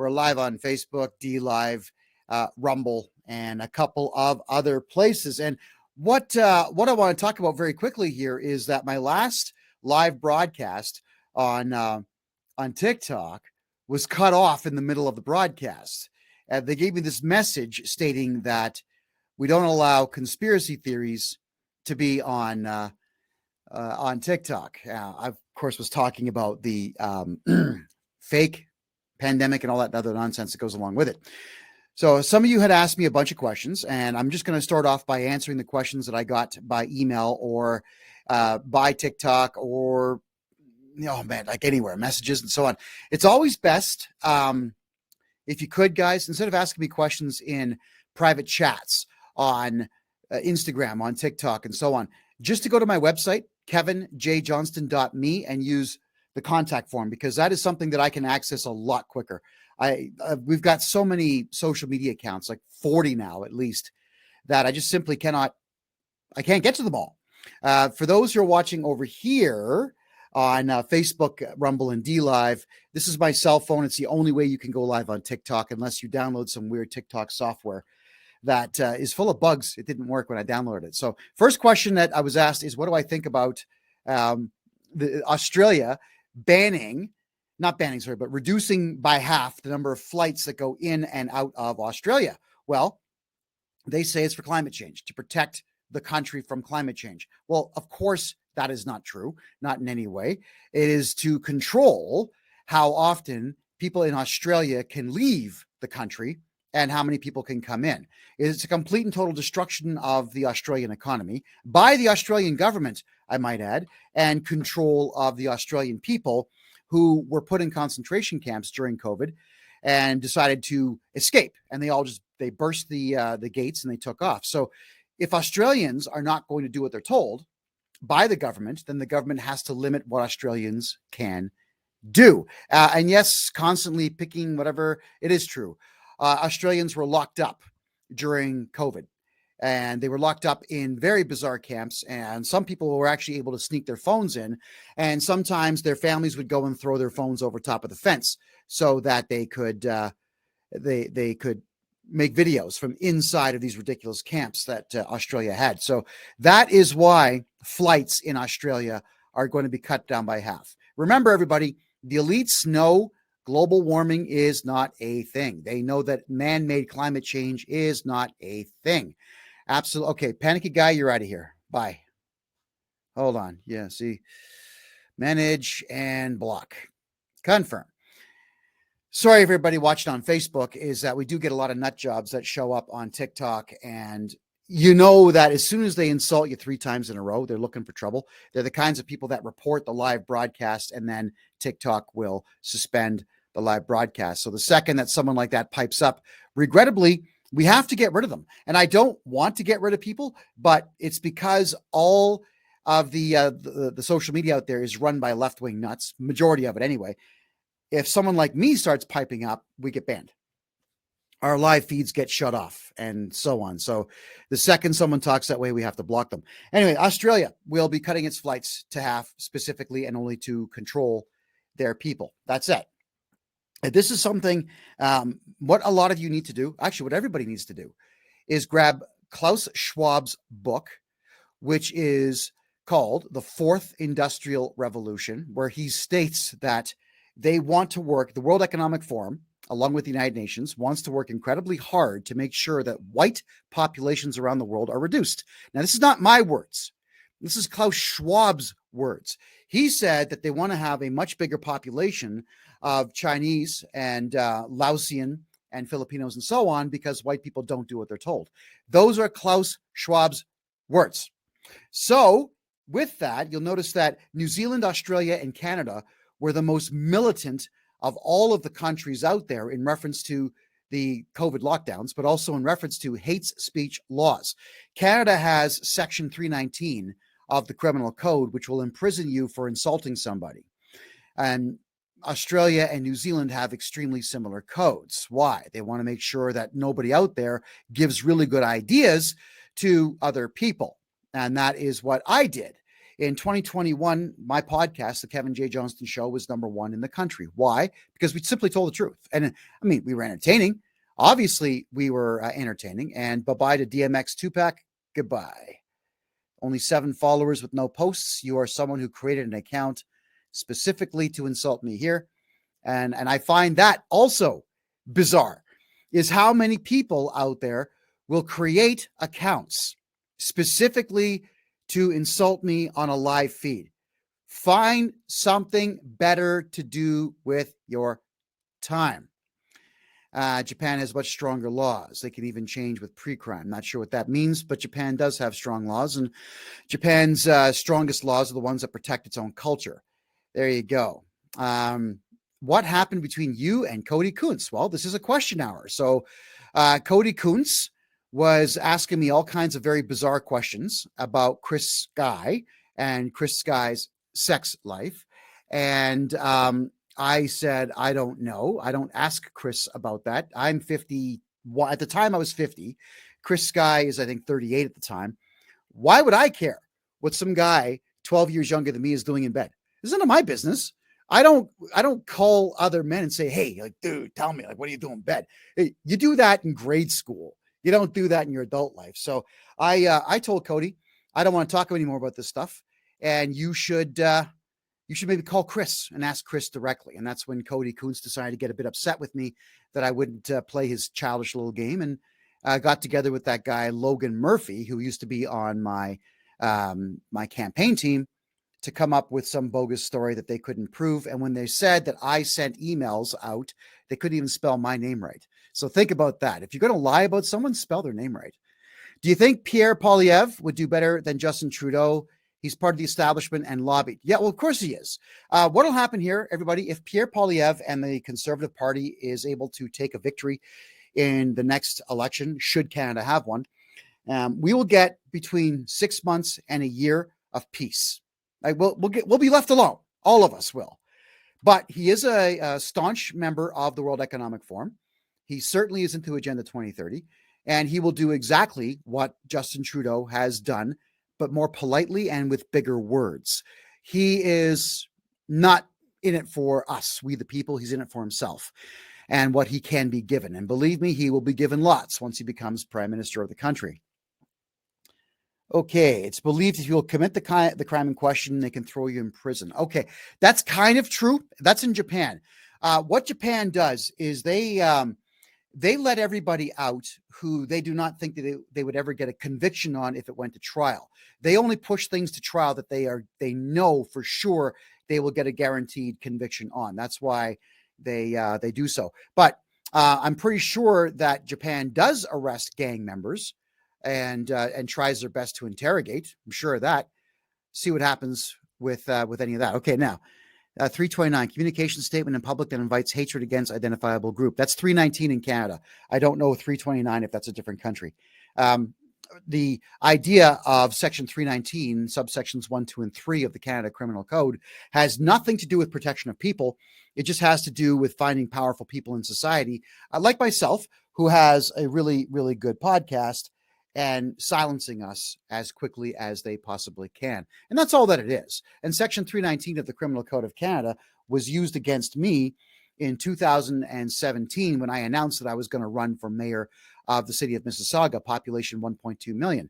We're live on Facebook, D Live, Rumble, and a couple of other places. And what I want to talk about very quickly here is that my last live broadcast on TikTok was cut off in the middle of the broadcast. They gave me this message stating that we don't allow conspiracy theories to be on TikTok. I, of course, was talking about the fake pandemic and all that other nonsense that goes along with it. So some of you had asked me a bunch of questions, and I'm just going to start off by answering the questions that I got by email or by TikTok or, like anywhere, messages and so on. It's always best, if you could, guys, instead of asking me questions in private chats on Instagram, on TikTok, and so on, just to go to my website, kevinjjohnston.me, and use the contact form, because that is something that I can access a lot quicker. We've got so many social media accounts, like 40 now at least, that I just simply can't get to them all. For those who are watching over here on Facebook, Rumble, and D Live, this is my cell phone. It's the only way you can go live on TikTok unless you download some weird TikTok software that is full of bugs. It didn't work when I downloaded it. So first question that I was asked is, what do I think about Australia reducing by half the number of flights that go in and out of Australia? Well, they say it's for climate change, to protect the country from climate change. Well, of course, that is not true, not in any way. It is to control how often people in Australia can leave the country and how many people can come in. It's a complete and total destruction of the Australian economy by the Australian government, I might add, and control of the Australian people who were put in concentration camps during COVID and decided to escape. And they burst the gates and they took off. So if Australians are not going to do what they're told by the government, then the government has to limit what Australians can do. And yes, constantly picking whatever, it is true. Australians were locked up during COVID, and they were locked up in very bizarre camps. And some people were actually able to sneak their phones in. And sometimes their families would go and throw their phones over top of the fence so that they could they could make videos from inside of these ridiculous camps that Australia had. So that is why flights in Australia are going to be cut down by half. Remember, everybody, the elites know global warming is not a thing. They know that man-made climate change is not a thing. Absolutely. Okay, panicky guy, you're out of here. Bye. Hold on. Yeah, see. Manage and block. Confirm. Sorry, everybody watching on Facebook, is that we do get a lot of nut jobs that show up on TikTok, and you know that as soon as they insult you 3 times in a row, they're looking for trouble. They're the kinds of people that report the live broadcast, and then TikTok will suspend the live broadcast. So the second that someone like that pipes up, regrettably, we have to get rid of them. And I don't want to get rid of people, but it's because all of the social media out there is run by left-wing nuts, majority of it anyway. If someone like me starts piping up, we get banned. Our live feeds get shut off and so on. So the second someone talks that way, we have to block them. Anyway, Australia will be cutting its flights to half specifically and only to control their people. That's it. This is something, what a lot of you need to do, actually what everybody needs to do, is grab Klaus Schwab's book, which is called The Fourth Industrial Revolution, where he states that they want to work, the World Economic Forum, along with the United Nations, wants to work incredibly hard to make sure that white populations around the world are reduced. Now, this is not my words. This is Klaus Schwab's words. He said that they want to have a much bigger population of Chinese and Laotian and Filipinos and so on, because white people don't do what they're told. Those are Klaus Schwab's words. So with that, you'll notice that New Zealand, Australia, and Canada were the most militant of all of the countries out there in reference to the COVID lockdowns, but also in reference to hate speech laws. Canada has Section 319 of the Criminal Code, which will imprison you for insulting somebody. And Australia and New Zealand have extremely similar codes. Why? They want to make sure that nobody out there gives really good ideas to other people. And that is what I did. In 2021, my podcast, The Kevin J. Johnston Show, was #1 in the country. Why? Because we simply told the truth. And I mean, we were entertaining. Obviously, we were entertaining. And bye-bye to DMX Tupac. Goodbye. Only 7 followers with no posts. You are someone who created an account specifically to insult me here. And I find that also bizarre, is how many people out there will create accounts specifically to insult me on a live feed. Find something better to do with your time. Japan has much stronger laws. They can even change with pre-crime. Not sure what that means, but Japan does have strong laws, and Japan's strongest laws are the ones that protect its own culture. There you go. What happened between you and Cody Kuntz? Well, this is a question hour. So Cody Kuntz was asking me all kinds of very bizarre questions about Chris Sky and Chris Sky's sex life. And I said, I don't know. I don't ask Chris about that. I'm 50. At the time I was 50. Chris Sky is, I think, 38 at the time. Why would I care what some guy 12 years younger than me is doing in bed? It's none of my business. I don't call other men and say, hey, like, dude, tell me, like, what are you doing in bed? Hey, you do that in grade school. You don't do that in your adult life. So I told Cody, I don't want to talk anymore about this stuff. And you should maybe call Chris and ask Chris directly. And that's when Cody Kuntz decided to get a bit upset with me that I wouldn't play his childish little game, and got together with that guy, Logan Murphy, who used to be on my campaign team, to come up with some bogus story that they couldn't prove. And when they said that I sent emails out, they couldn't even spell my name right. So think about that. If you're going to lie about someone, spell their name right. Do you think Pierre Poilievre would do better than Justin Trudeau? He's part of the establishment and lobbied. Yeah, well, of course he is. What will happen here, everybody, if Pierre Poilievre and the Conservative Party is able to take a victory in the next election, should Canada have one, we will get between 6 months and a year of peace. Like, we'll be left alone. All of us will. But he is a staunch member of the World Economic Forum. He certainly is into Agenda 2030, and he will do exactly what Justin Trudeau has done, but more politely and with bigger words. He is not in it for us, we the people. He's in it for himself and what he can be given. And believe me, he will be given lots once he becomes Prime Minister of the country. Okay, it's believed if you will commit the crime in question, they can throw you in prison. Okay, that's kind of true. That's in Japan. What Japan does is they let everybody out who they do not think that they would ever get a conviction on if it went to trial. They only push things to trial that they know for sure they will get a guaranteed conviction on. That's why they do so. But I'm pretty sure that Japan does arrest gang members and tries their best to interrogate. I'm sure of that. See what happens with any of that. Okay, now 329, communication statement in public that invites hatred against identifiable group. That's 319 in Canada. I don't know 329 if that's a different country. The idea of Section 319, subsections 1, 2, and 3 of the Canada Criminal Code has nothing to do with protection of people. It just has to do with finding powerful people in society, like myself, who has a really, really good podcast, and silencing us as quickly as they possibly can. And that's all that it is. And Section 319 of the Criminal Code of Canada was used against me in 2017 when I announced that I was going to run for mayor of the city of Mississauga, population 1.2 million.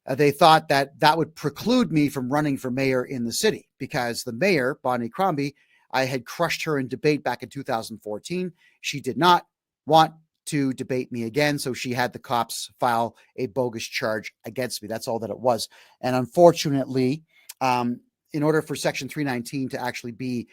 They thought that would preclude me from running for mayor in the city because the mayor, Bonnie Crombie, I had crushed her in debate back in 2014. She did not want to debate me again, so she had the cops file a bogus charge against me. That's all that it was. And unfortunately, in order for Section 319 to actually be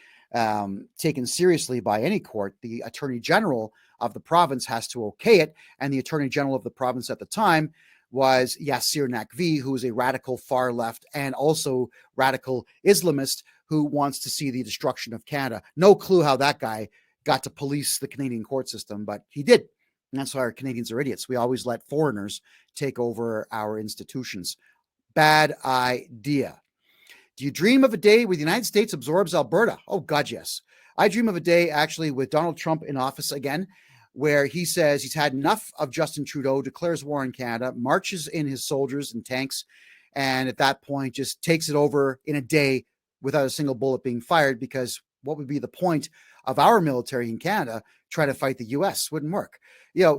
taken seriously by any court, the Attorney General of the province has to okay it. And the Attorney General of the province at the time was Yassir Naqvi, who is a radical far left and also radical Islamist who wants to see the destruction of Canada. No clue how that guy got to police the Canadian court system, but he did. And that's why our Canadians are idiots. We always let foreigners take over our institutions. Bad idea. Do you dream of a day where the United States absorbs Alberta? Oh, God, yes. I dream of a day, actually, with Donald Trump in office again, where he says he's had enough of Justin Trudeau, declares war on Canada, marches in his soldiers and tanks, and at that point just takes it over in a day without a single bullet being fired, because what would be the point of our military in Canada trying to fight the US? Wouldn't work.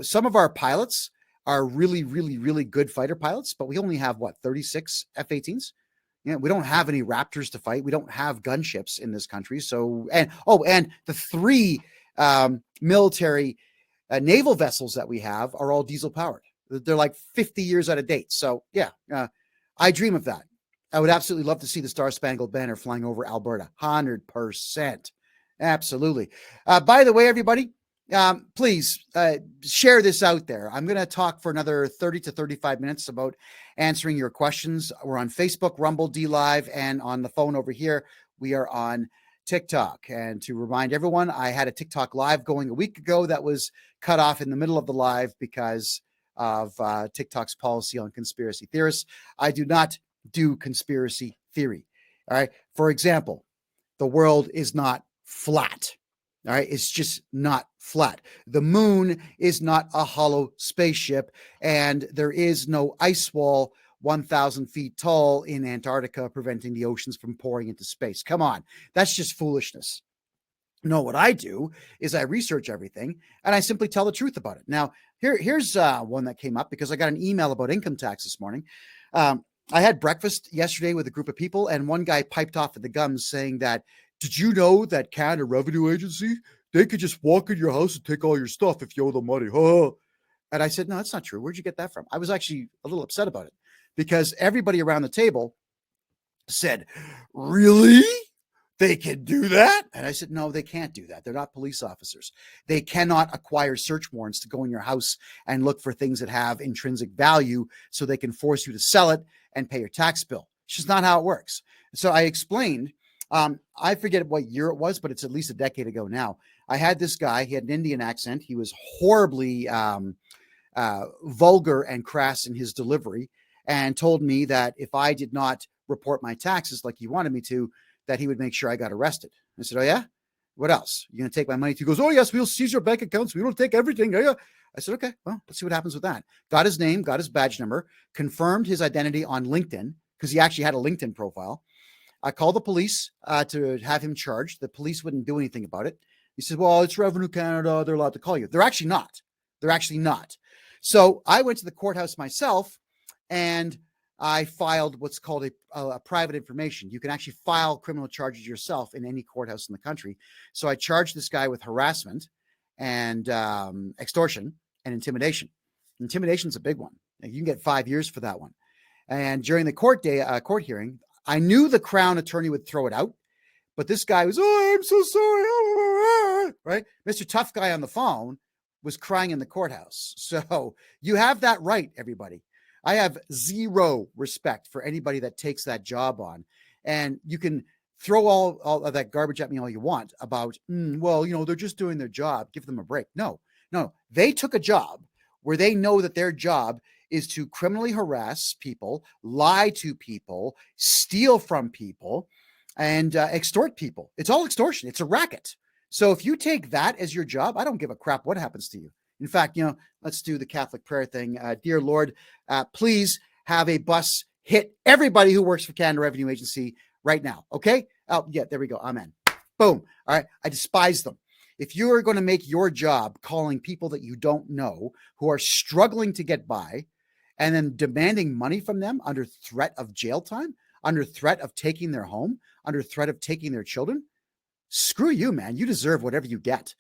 Some of our pilots are really, really, really good fighter pilots, but we only have 36 F-18s. We don't have any Raptors to fight. We don't have gunships in this country. So, and the 3 military naval vessels that we have are all diesel powered. They're like 50 years out of date. So yeah, I dream of that. I would absolutely love to see the Star Spangled Banner flying over Alberta. 100%. Absolutely. By the way, everybody, please share this out there. I'm going to talk for another 30 to 35 minutes about answering your questions. We're on Facebook, Rumble, DLive, and on the phone over here, we are on TikTok. And to remind everyone, I had a TikTok live going a week ago that was cut off in the middle of the live because of TikTok's policy on conspiracy theorists. I do not do conspiracy theory. All right. For example, the world is not flat. All right. It's just not flat. The moon is not a hollow spaceship, and there is no ice wall 1,000 feet tall in Antarctica preventing the oceans from pouring into space. Come on. That's just foolishness. No, what I do is I research everything and I simply tell the truth about it. Now, here's one that came up because I got an email about income tax this morning. I had breakfast yesterday with a group of people, and one guy piped off at the gums saying that, did you know that Canada Revenue Agency, they could just walk in your house and take all your stuff if you owe them money? And I said, no, that's not true. Where'd you get that from? I was actually a little upset about it because everybody around the table said, really? They can do that? And I said, no, they can't do that. They're not police officers. They cannot acquire search warrants to go in your house and look for things that have intrinsic value so they can force you to sell it and pay your tax bill. It's just not how it works. So I explained, I forget what year it was, but it's at least a decade ago now. I had this guy, he had an Indian accent. He was horribly vulgar and crass in his delivery, and told me that if I did not report my taxes like he wanted me to, that he would make sure I got arrested. I said, oh yeah? What else? You're going to take my money too? He goes, oh yes, we'll seize your bank accounts. We don't take everything. Yeah. I said, okay, well, let's see what happens with that. Got his name, got his badge number, confirmed his identity on LinkedIn, because he actually had a LinkedIn profile. I called the police to have him charged. The police wouldn't do anything about it. He said, well, it's Revenue Canada. They're allowed to call you. They're actually not. They're actually not. So I went to the courthouse myself, and I filed what's called a private information. You can actually file criminal charges yourself in any courthouse in the country. So I charged this guy with harassment and extortion and intimidation. Intimidation's a big one. You can get 5 years for that one. And during the court hearing, I knew the Crown attorney would throw it out, but this guy was, oh, I'm so sorry. Right? Mr. Tough Guy on the phone was crying in the courthouse. So you have that right, everybody. I have zero respect for anybody that takes that job on. And you can throw all of that garbage at me all you want about, well, they're just doing their job. Give them a break. No. They took a job where they know that their job is to criminally harass people, lie to people, steal from people, and extort people. It's all extortion. It's a racket. So if you take that as your job, I don't give a crap what happens to you. In fact, let's do the Catholic prayer thing. Dear Lord, please have a bus hit everybody who works for Canada Revenue Agency right now. Okay? Oh, yeah, there we go. Amen. Boom. All right. I despise them. If you are going to make your job calling people that you don't know who are struggling to get by and then demanding money from them under threat of jail time, under threat of taking their home, under threat of taking their children, screw you, man. You deserve whatever you get.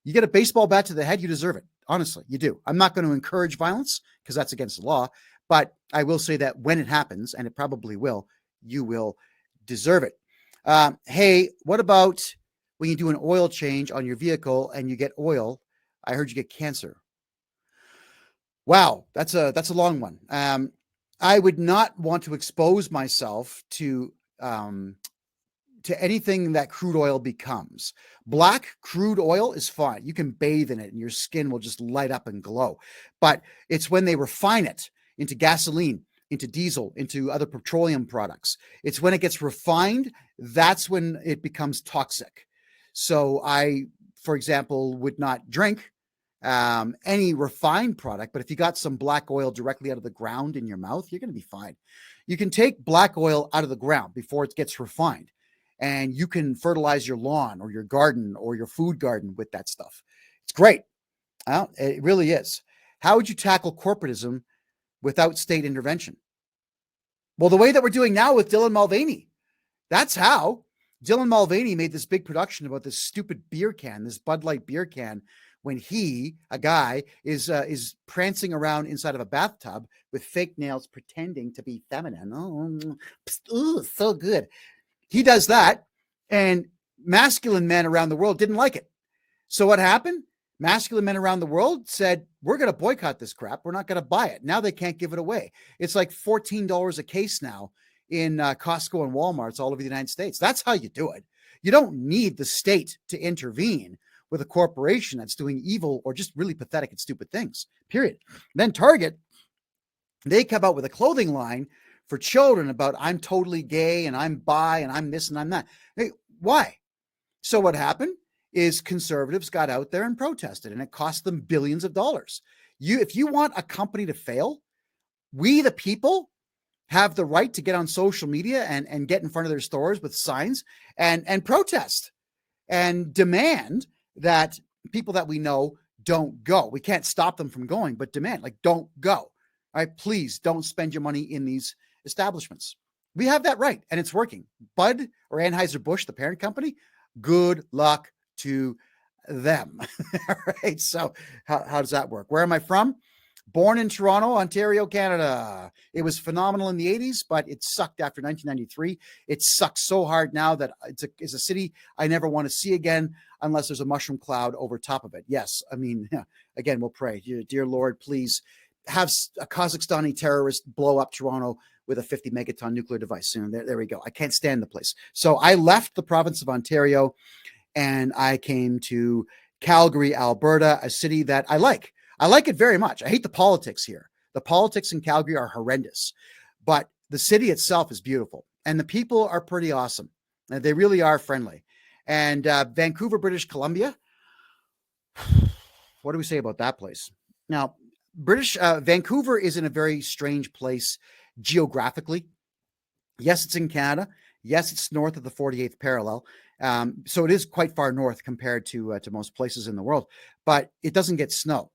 You get a baseball bat to the head, you deserve it. Honestly, you do. I'm not going to encourage violence because that's against the law, but I will say that when it happens, and it probably will, you will deserve it. Hey, what about when you do an oil change on your vehicle and you get oil? I heard you get cancer. Wow, that's a long one. I would not want to expose myself to anything that crude oil becomes. Black crude oil is fine. You can bathe in it and your skin will just light up and glow. But it's when they refine it into gasoline, into diesel, into other petroleum products. It's when it gets refined, that's when it becomes toxic. So I, for example, would not drink any refined product, but if you got some black oil directly out of the ground in your mouth, you're going to be fine. You can take black oil out of the ground before it gets refined, and you can fertilize your lawn or your garden or your food garden with that stuff. It's great. It really is. How would you tackle corporatism without state intervention? Well, the way that we're doing now with Dylan Mulvaney. That's how. Dylan Mulvaney made this big production about this stupid beer can, this Bud Light beer can, when he, a guy, is prancing around inside of a bathtub with fake nails pretending to be feminine. Oh, so good. He does that, and masculine men around the world didn't like it. So what happened? Masculine men around the world said, we're going to boycott this crap. We're not going to buy it. Now they can't give it away. It's like $14 a case now in Costco and Walmarts all over the United States. That's how you do it. You don't need the state to intervene with a corporation that's doing evil or just really pathetic and stupid things, period. Then Target, they come out with a clothing line for children about I'm totally gay and I'm bi and I'm this and I'm that. Hey, why? So what happened is conservatives got out there and protested, and it cost them billions of dollars. If you want a company to fail, we, the people, have the right to get on social media and get in front of their stores with signs and protest and demand that people that we know don't go. We can't stop them from going, but demand, like, don't go. All right, please don't spend your money in these establishments. We have that right, and it's working. Bud or Anheuser-Busch, the parent company, good luck to them. All right, so how does that work? Where am I from? Born in Toronto, Ontario, Canada. It was phenomenal in the 80s, but it sucked after 1993. It sucks so hard now that it's a city I never want to see again unless there's a mushroom cloud over top of it. Yes, I mean, again, we'll pray. Dear Lord, please have a Kazakhstani terrorist blow up Toronto with a 50 megaton nuclear device. There we go. I can't stand the place. So I left the province of Ontario and I came to Calgary, Alberta, a city that I like. I like it very much. I hate the politics here. The politics in Calgary are horrendous, but the city itself is beautiful and the people are pretty awesome. They really are friendly. And Vancouver, British Columbia, what do we say about that place? Now, Vancouver is in a very strange place geographically. Yes, it's in Canada. Yes, it's north of the 48th parallel. So it is quite far north compared to most places in the world, but it doesn't get snow.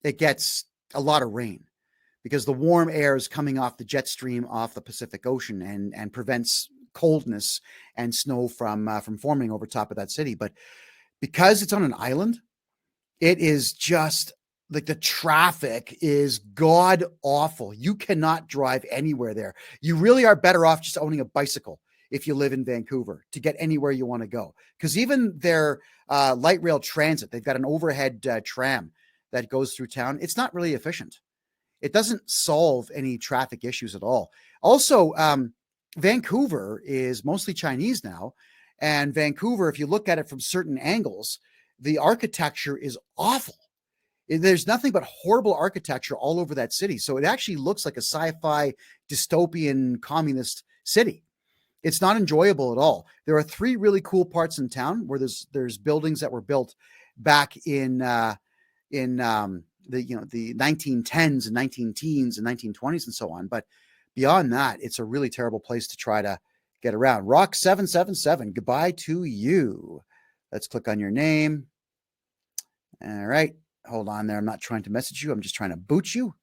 It gets a lot of rain because the warm air is coming off the jet stream off the Pacific Ocean and prevents coldness and snow from forming over top of that city. But because it's on an island, it is just like the traffic is god awful. You cannot drive anywhere there. You really are better off just owning a bicycle if you live in Vancouver to get anywhere you want to go. Because even their light rail transit, they've got an overhead tram that goes through town. It's not really efficient. It doesn't solve any traffic issues at all. Also, Vancouver is mostly Chinese now. And Vancouver, if you look at it from certain angles, the architecture is awful. There's nothing but horrible architecture all over that city. So it actually looks like a sci-fi dystopian communist city. It's not enjoyable at all. There are 3 really cool parts in town where there's buildings that were built back in the 1910s and 19-teens and 1920s and so on. But beyond that, it's a really terrible place to try to get around. Rock 777, goodbye to you. Let's click on your name. All right. Hold on there. I'm not trying to message you. I'm just trying to boot you.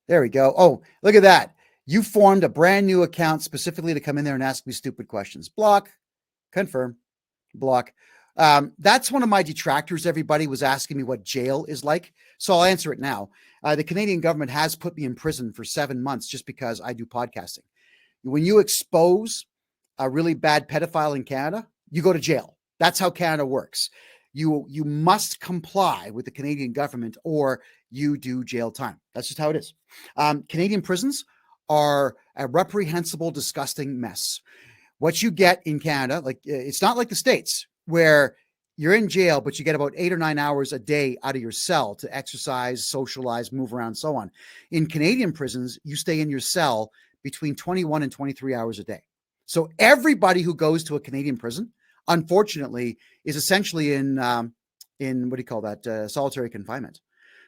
There we go. Oh, look at that. You formed a brand new account specifically to come in there and ask me stupid questions. Block, confirm, block. That's one of my detractors. Everybody was asking me what jail is like. So I'll answer it now. The Canadian government has put me in prison for 7 months just because I do podcasting. When you expose a really bad pedophile in Canada, you go to jail. That's how Canada works. You must comply with the Canadian government or you do jail time. That's just how it is. Canadian prisons are a reprehensible, disgusting mess. What you get in Canada, like it's not like the States where you're in jail, but you get about 8 or 9 hours a day out of your cell to exercise, socialize, move around, so on. In Canadian prisons, you stay in your cell between 21 and 23 hours a day. So everybody who goes to a Canadian prison, unfortunately, is essentially in what do you call that? Solitary confinement.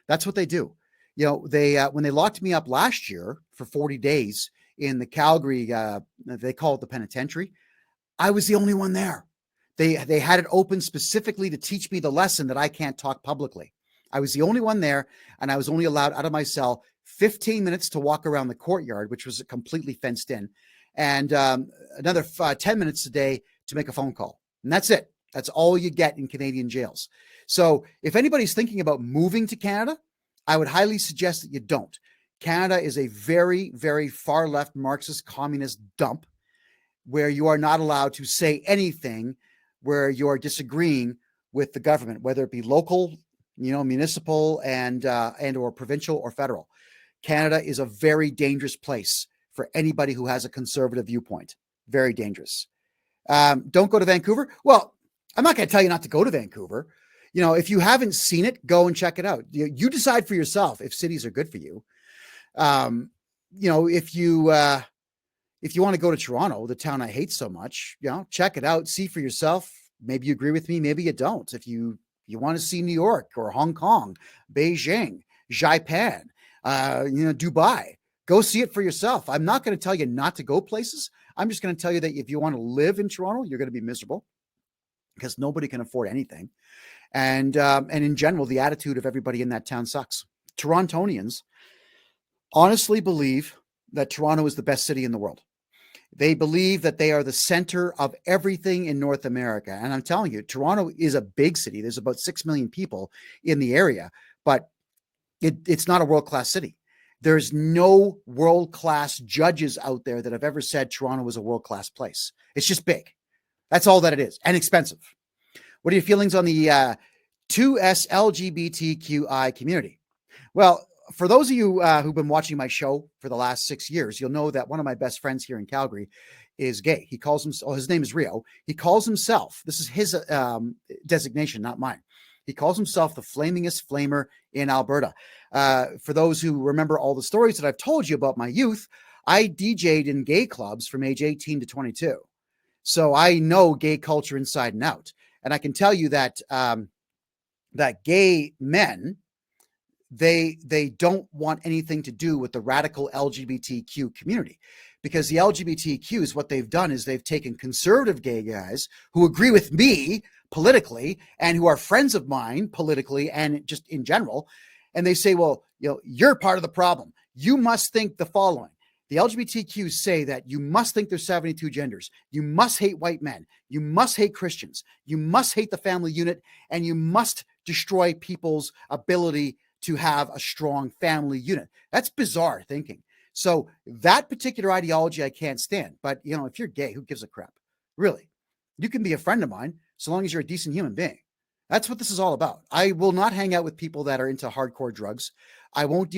That's what they do. You know, they when they locked me up last year for 40 days in the Calgary, they call it the penitentiary. I was the only one there. They had it open specifically to teach me the lesson that I can't talk publicly. I was the only one there, and I was only allowed out of my cell 15 minutes to walk around the courtyard, which was completely fenced in, and another 10 minutes a day to make a phone call. And that's it. That's all you get in Canadian jails. So if anybody's thinking about moving to Canada, I would highly suggest that you don't. Canada is a very, very far left Marxist communist dump where you are not allowed to say anything where you are disagreeing with the government, whether it be local, municipal and or provincial or federal. Canada is a very dangerous place for anybody who has a conservative viewpoint. Very dangerous. Don't go to Vancouver. Well, I'm not going to tell you not to go to Vancouver. If you haven't seen it, go and check it out. You decide for yourself if cities are good for you. If you want to go to Toronto, the town I hate so much, check it out, see for yourself. Maybe you agree with me, maybe you don't. If you want to see New York or Hong Kong, Beijing, Japan, Dubai, go see it for yourself. I'm not going to tell you not to go places. I'm just going to tell you that if you want to live in Toronto, you're going to be miserable because nobody can afford anything. And in general, the attitude of everybody in that town sucks. Torontonians honestly believe that Toronto is the best city in the world. They believe that they are the center of everything in North America. And I'm telling you, Toronto is a big city. There's about 6 million people in the area, but it's not a world-class city. There's no world-class judges out there that have ever said Toronto was a world-class place. It's just big. That's all that it is, and expensive. What are your feelings on the 2S LGBTQI community? Well, for those of you who've been watching my show for the last 6 years, you'll know that one of my best friends here in Calgary is gay. He calls himself, his name is Rio. He calls himself, this is his designation, not mine. He calls himself the flamingest flamer in Alberta. For those who remember all the stories that I've told you about my youth, I DJ'd in gay clubs from age 18 to 22. So I know gay culture inside and out. And I can tell you that that gay men, they don't want anything to do with the radical LGBTQ community, because the LGBTQs, what they've done is they've taken conservative gay guys who agree with me politically and who are friends of mine politically and just in general, and they say, well, you're part of the problem. You must think the following. The LGBTQs say that you must think there's 72 genders. You must hate white men. You must hate Christians. You must hate the family unit, and you must destroy people's ability to have a strong family unit. That's bizarre thinking. So that particular ideology I can't stand. But, if you're gay, who gives a crap? Really? You can be a friend of mine so long as you're a decent human being. That's what this is all about. I will not hang out with people that are into hardcore drugs. I won't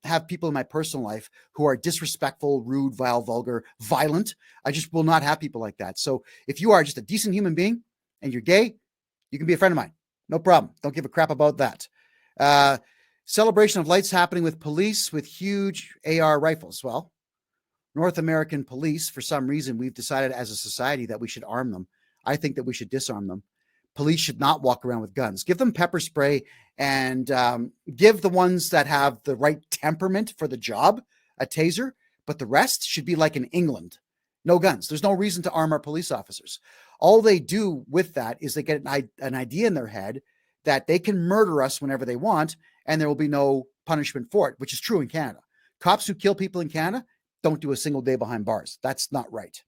have people in my personal life who are disrespectful, rude, vile, vulgar, violent. I just will not have people like that. So if you are just a decent human being and you're gay, you can be a friend of mine. No problem. Don't give a crap about that. Celebration of lights happening with police with huge AR rifles. Well, North American police, for some reason, we've decided as a society that we should arm them. I think that we should disarm them. Police should not walk around with guns. Give them pepper spray and give the ones that have the right temperament for the job a taser, but the rest should be like in England. No guns. There's no reason to arm our police officers. All they do with that is they get an idea in their head that they can murder us whenever they want, and there will be no punishment for it, which is true in Canada. Cops who kill people in Canada don't do a single day behind bars. That's not right.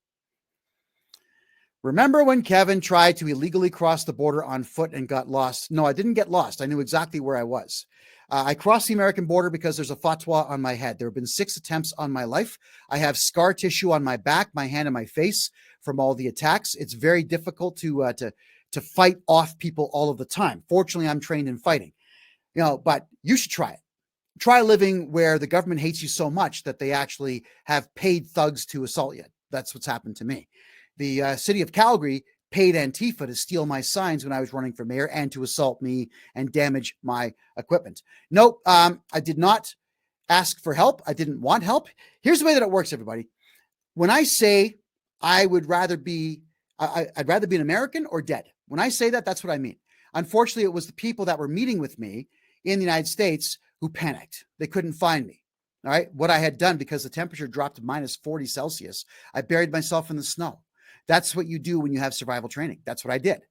Remember when Kevin tried to illegally cross the border on foot and got lost? No, I didn't get lost. I knew exactly where I was. I crossed the American border because there's a fatwa on my head. There have been 6 attempts on my life. I have scar tissue on my back, my hand, and my face from all the attacks. It's very difficult to fight off people all of the time. Fortunately, I'm trained in fighting. But you should try it. Try living where the government hates you so much that they actually have paid thugs to assault you. That's what's happened to me. The city of Calgary paid Antifa to steal my signs when I was running for mayor and to assault me and damage my equipment. Nope, I did not ask for help. I didn't want help. Here's the way that it works, everybody. When I say I'd rather be an American or dead, when I say that, that's what I mean. Unfortunately, it was the people that were meeting with me in the United States who panicked. They couldn't find me. All right. What I had done, because the temperature dropped to minus 40 Celsius, I buried myself in the snow. That's what you do when you have survival training. That's what I did.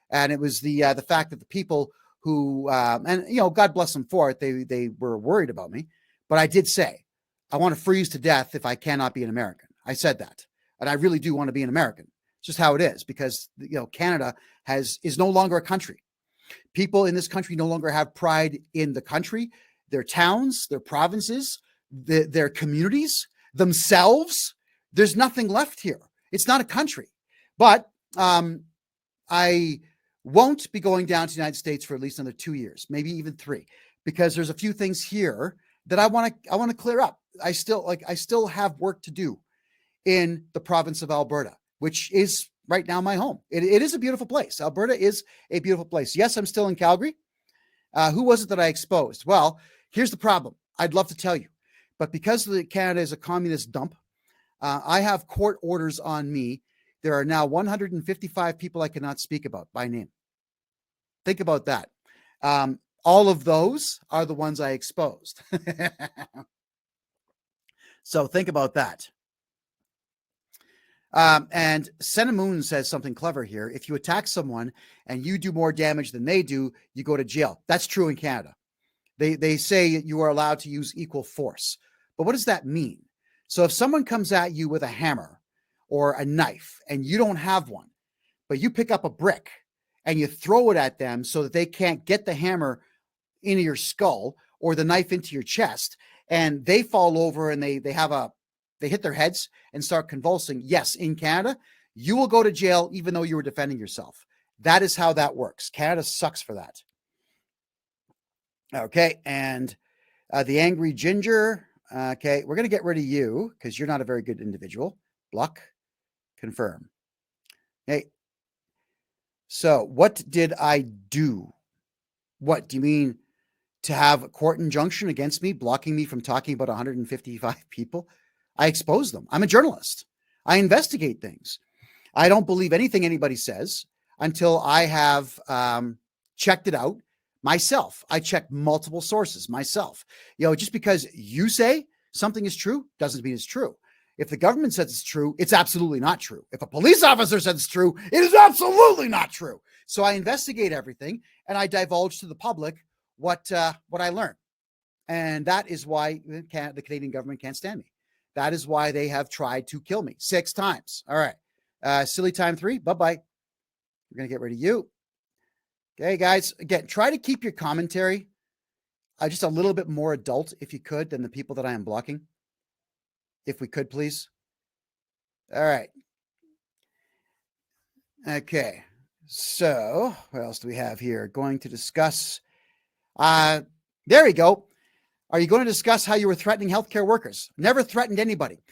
And it was the fact that the people who, and, you know, God bless them for it, they were worried about me. But I did say, I want to freeze to death if I cannot be an American. I said that. And I really do want to be an American. It's just how it is, because, you know, Canada is no longer a country. People in this country no longer have pride in the country, their towns, their provinces, their communities, themselves. There's nothing left here. It's not a country. But I won't be going down to the United States for at least another 2 years, maybe even 3, because there's a few things here that I want to clear up. I still have work to do in the province of Alberta, which is right now my home. It is a beautiful place. Alberta is a beautiful place. Yes, I'm still in Calgary. Who was it that I exposed? Well, here's the problem. I'd love to tell you, but because Canada is a communist dump, I have court orders on me. There are now 155 people I cannot speak about by name. Think about that. All of those are the ones I exposed. So think about that. And Cinnamon says something clever here. If you attack someone and you do more damage than they do, you go to jail. That's true in Canada. They say you are allowed to use equal force. But what does that mean? So if someone comes at you with a hammer or a knife and you don't have one, but you pick up a brick and you throw it at them so that they can't get the hammer into your skull or the knife into your chest, and they fall over and they hit their heads and start convulsing. Yes, in Canada, you will go to jail even though you were defending yourself. That is how that works. Canada sucks for that. Okay, and the Angry Ginger. Okay, we're going to get rid of you because you're not a very good individual. Block, confirm. Okay, so what did I do? What do you mean? To have a court injunction against me, blocking me from talking about 155 people? I expose them. I'm a journalist. I investigate things. I don't believe anything anybody says until I have checked it out myself. I check multiple sources myself. You know, just because you say something is true doesn't mean it's true. If the government says it's true, it's absolutely not true. If a police officer says it's true, it is absolutely not true. So I investigate everything and I divulge to the public what I learned. And that is why the Canadian government can't stand me. That is why they have tried to kill me 6 times. All right. Silly time 3. Bye-bye. We're going to get rid of you. Okay, guys. Again, try to keep your commentary just a little bit more adult, if you could, than the people that I am blocking. If we could, please. All right. Okay. So what else do we have here? Going to discuss... there we go. Are you going to discuss how you were threatening healthcare workers? Never threatened anybody.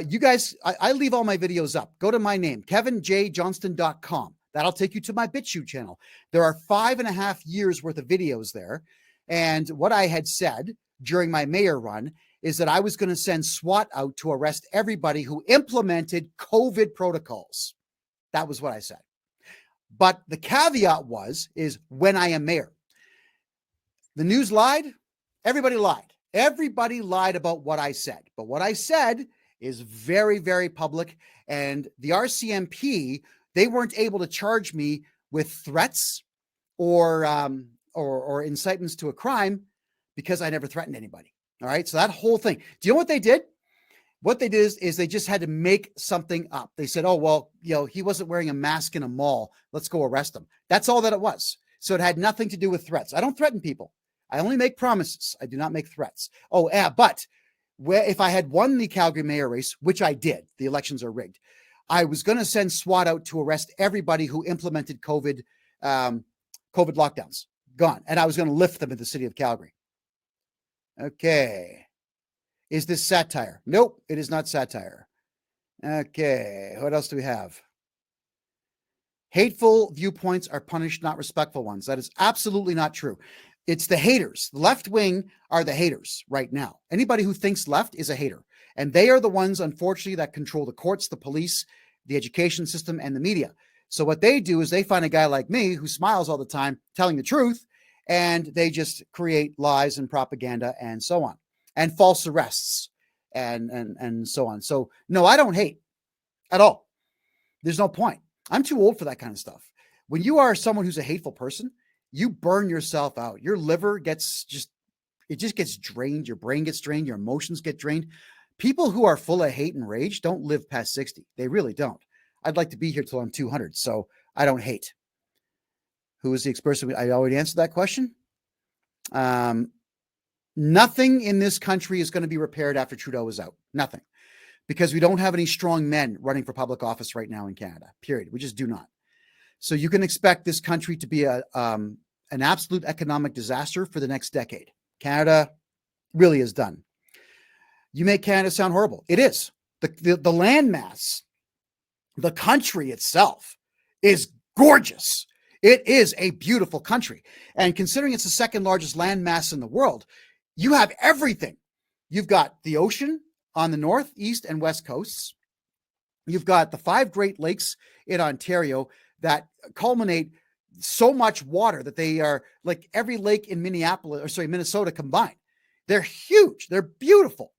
You guys, I leave all my videos up. Go to my name, kevinjjohnston.com. That'll take you to my BitChute channel. There are 5.5 years worth of videos there. And what I had said during my mayor run is that I was going to send SWAT out to arrest everybody who implemented COVID protocols. That was what I said. But the caveat is when I am mayor. The news lied. Everybody lied. Everybody lied about what I said. But what I said is very, very public. And the RCMP, they weren't able to charge me with threats or incitements to a crime because I never threatened anybody. All right. So that whole thing. Do you know what they did? What they did is they just had to make something up. They said, oh, well, you know, he wasn't wearing a mask in a mall. Let's go arrest him. That's all that it was. So it had nothing to do with threats. I don't threaten people. I only make promises. I do not make threats. Oh, yeah, but if I had won the Calgary mayor race, which I did, the elections are rigged, I was going to send SWAT out to arrest everybody who implemented COVID lockdowns. Gone. And I was going to lift them in the city of Calgary. Okay. Is this satire? Nope, it is not satire. Okay. What else do we have? Hateful viewpoints are punished, not respectful ones. That is absolutely not true. It's the haters. The left wing are the haters right now. Anybody who thinks left is a hater. And they are the ones, unfortunately, that control the courts, the police, the education system, and the media. So what they do is they find a guy like me who smiles all the time, telling the truth, and they just create lies and propaganda and so on. and false arrests and so on. So no, I don't hate at all. There's no point. I'm too old for that kind of stuff. When you are someone who's a hateful person, you burn yourself out. Your liver gets gets drained. Your brain gets drained. Your emotions get drained. People who are full of hate and rage don't live past 60. They really don't. I'd like to be here till I'm 200, so I don't hate. Who is the person? I already answered that question. Nothing in this country is going to be repaired after Trudeau is out. Nothing. Because we don't have any strong men running for public office right now in Canada, period. We just do not. So you can expect this country to be an absolute economic disaster for the next decade. Canada really is done. You make Canada sound horrible. It is. The landmass, the country itself is gorgeous. It is a beautiful country. And considering it's the second largest landmass in the world, you have everything. You've got the ocean on the north, east, and west coasts. You've got the 5 Great Lakes in Ontario that culminate so much water that they are like every lake in Minnesota combined. They're huge. They're beautiful.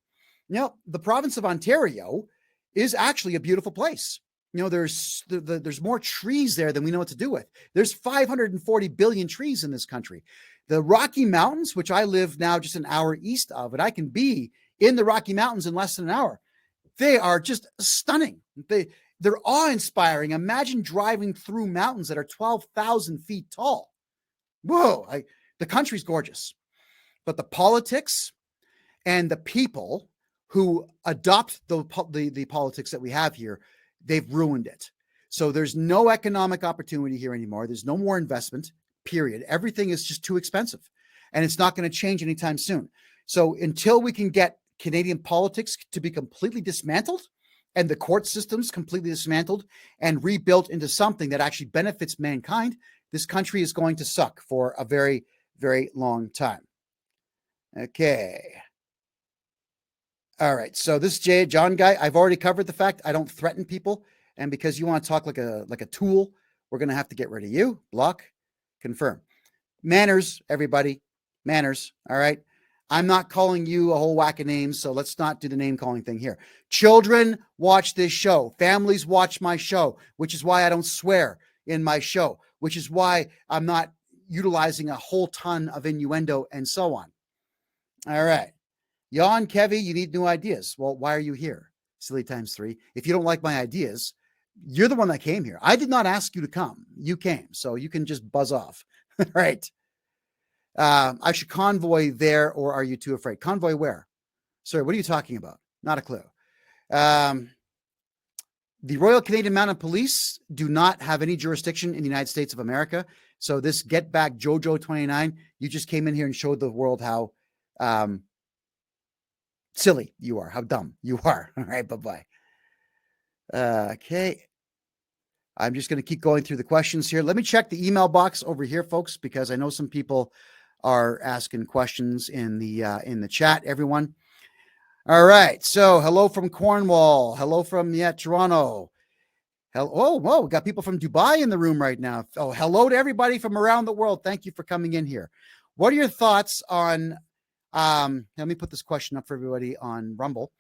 You know, the province of Ontario is actually a beautiful place. You know, there's more trees there than we know what to do with. There's 540 billion trees in this country. The Rocky Mountains, which I live now just an hour east of, and I can be in the Rocky Mountains in less than an hour. They are just stunning. They're awe-inspiring. Imagine driving through mountains that are 12,000 feet tall. Whoa, the country's gorgeous. But the politics and the people who adopt the politics that we have here, they've ruined it. So there's no economic opportunity here anymore. There's no more investment, period. Everything is just too expensive, and it's not going to change anytime soon. So until we can get Canadian politics to be completely dismantled and the court systems completely dismantled and rebuilt into something that actually benefits mankind, this country is going to suck for a very, very long time. Okay. All right. So this John guy, I've already covered the fact I don't threaten people. And because you want to talk like a tool, we're going to have to get rid of you. Block, confirm. Manners, everybody. Manners. All right. I'm not calling you a whole whack of names, so let's not do the name calling thing here. Children watch this show. Families watch my show, which is why I don't swear in my show, which is why I'm not utilizing a whole ton of innuendo and so on. All right. Jan, Kevy, you need new ideas. Well, why are you here? Silly times 3. If you don't like my ideas, you're the one that came here. I did not ask you to come. You came, so you can just buzz off. Right. I should convoy there, or are you too afraid? Convoy where? Sorry, what are you talking about? Not a clue. The Royal Canadian Mounted Police do not have any jurisdiction in the United States of America. So this Get Back Jojo 29, you just came in here and showed the world how silly you are, how dumb you are. All right, bye-bye. Okay. I'm just going to keep going through the questions here. Let me check the email box over here, folks, because I know some people are asking questions in the chat, everyone. All right. So hello from Cornwall. Hello from Toronto. Hello. Whoa, we got people from Dubai in the room right now. Oh, hello to everybody from around the world. Thank you for coming in here. What are your thoughts on, let me put this question up for everybody on Rumble.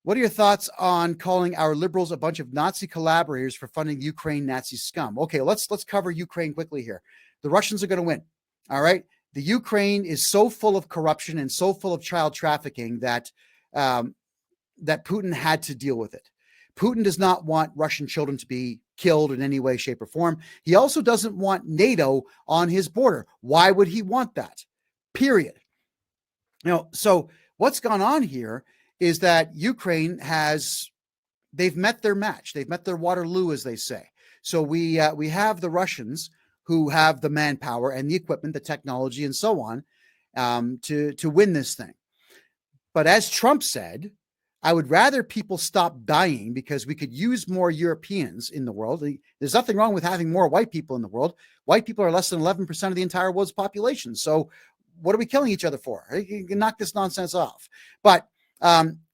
What are your thoughts on calling our liberals a bunch of Nazi collaborators for funding Ukraine Nazi scum? Okay, let's cover Ukraine quickly here. The Russians are going to win. All right. The Ukraine is so full of corruption and so full of child trafficking that that Putin had to deal with it. Putin does not want Russian children to be killed in any way, shape, or form. He also doesn't want NATO on his border. Why would he want that? Period. So what's gone on here is that Ukraine they've met their match. They've met their Waterloo, as they say. So we have the Russians who have the manpower and the equipment, the technology, and so on, to win this thing. But as Trump said, I would rather people stop dying because we could use more Europeans in the world. There's nothing wrong with having more white people in the world. White people are less than 11% of the entire world's population. So what are we killing each other for? You can knock this nonsense off. But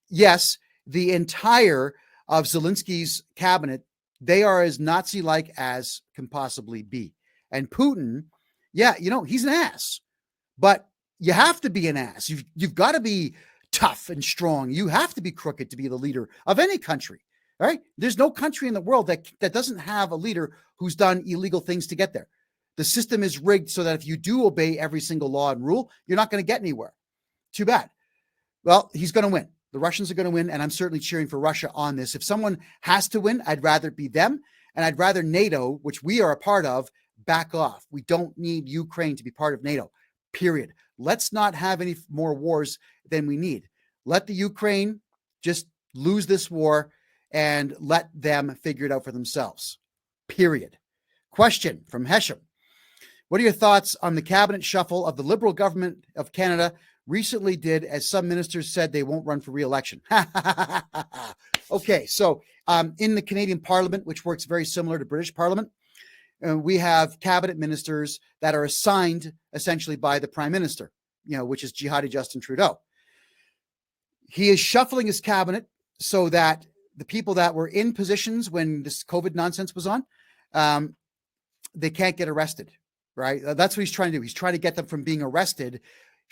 yes, the entire of Zelensky's cabinet, they are as Nazi-like as can possibly be. And Putin, he's an ass. But you have to be an ass. You've got to be tough and strong. You have to be crooked to be the leader of any country. Right? There's no country in the world that doesn't have a leader who's done illegal things to get there. The system is rigged so that if you do obey every single law and rule, you're not going to get anywhere. Too bad. Well, he's going to win. The Russians are going to win, and I'm certainly cheering for Russia on this. If someone has to win, I'd rather it be them, and I'd rather NATO, which we are a part of, back off. We don't need Ukraine to be part of NATO, period. Let's not have any more wars than we need. Let the Ukraine just lose this war and let them figure it out for themselves, period. Question from Hesham. What are your thoughts on the cabinet shuffle of the Liberal government of Canada recently did, as some ministers said they won't run for re-election? Okay, so in the Canadian Parliament, which works very similar to British Parliament, we have cabinet ministers that are assigned essentially by the Prime Minister, which is jihadi Justin Trudeau. He is shuffling his cabinet so that the people that were in positions when this COVID nonsense was on, they can't get arrested, right? That's what he's trying to do. He's trying to get them from being arrested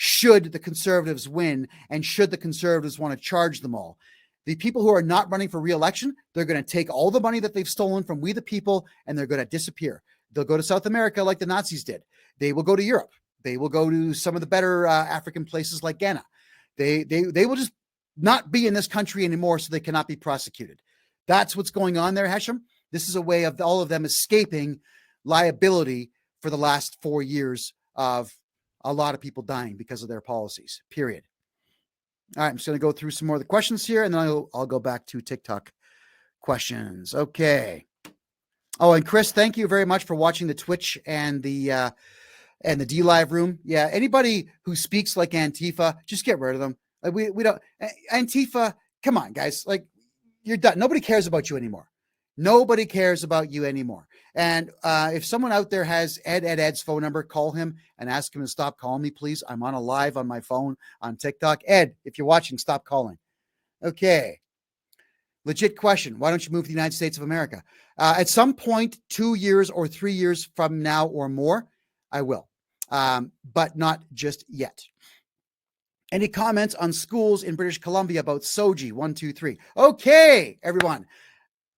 should the Conservatives win and should the Conservatives want to charge them all. The people who are not running for re-election, they're going to take all the money that they've stolen from we the people and they're going to disappear. They'll go to South America like the Nazis did. They will go to Europe. They will go to some of the better African places like Ghana. They will just not be in this country anymore so they cannot be prosecuted. That's what's going on there, Hesham. This is a way of all of them escaping liability for the last 4 years of a lot of people dying because of their policies, period. All right, I'm just going to go through some more of the questions here, and then I'll go back to TikTok questions. Okay. Oh, and Chris, thank you very much for watching the Twitch and the D Live room. Yeah, anybody who speaks like Antifa, just get rid of them. Like we don't Antifa. Come on, guys. Like, you're done. Nobody cares about you anymore. Nobody cares about you anymore. And if someone out there has Ed's phone number, call him and ask him to stop calling me, please. I'm on a live on my phone on TikTok. Ed, if you're watching, stop calling. Okay. Legit question. Why don't you move to the United States of America? At some point, 2 years or 3 years from now or more, I will. But not just yet. Any comments on schools in British Columbia about Soji? 1, 2, 3. Okay, everyone.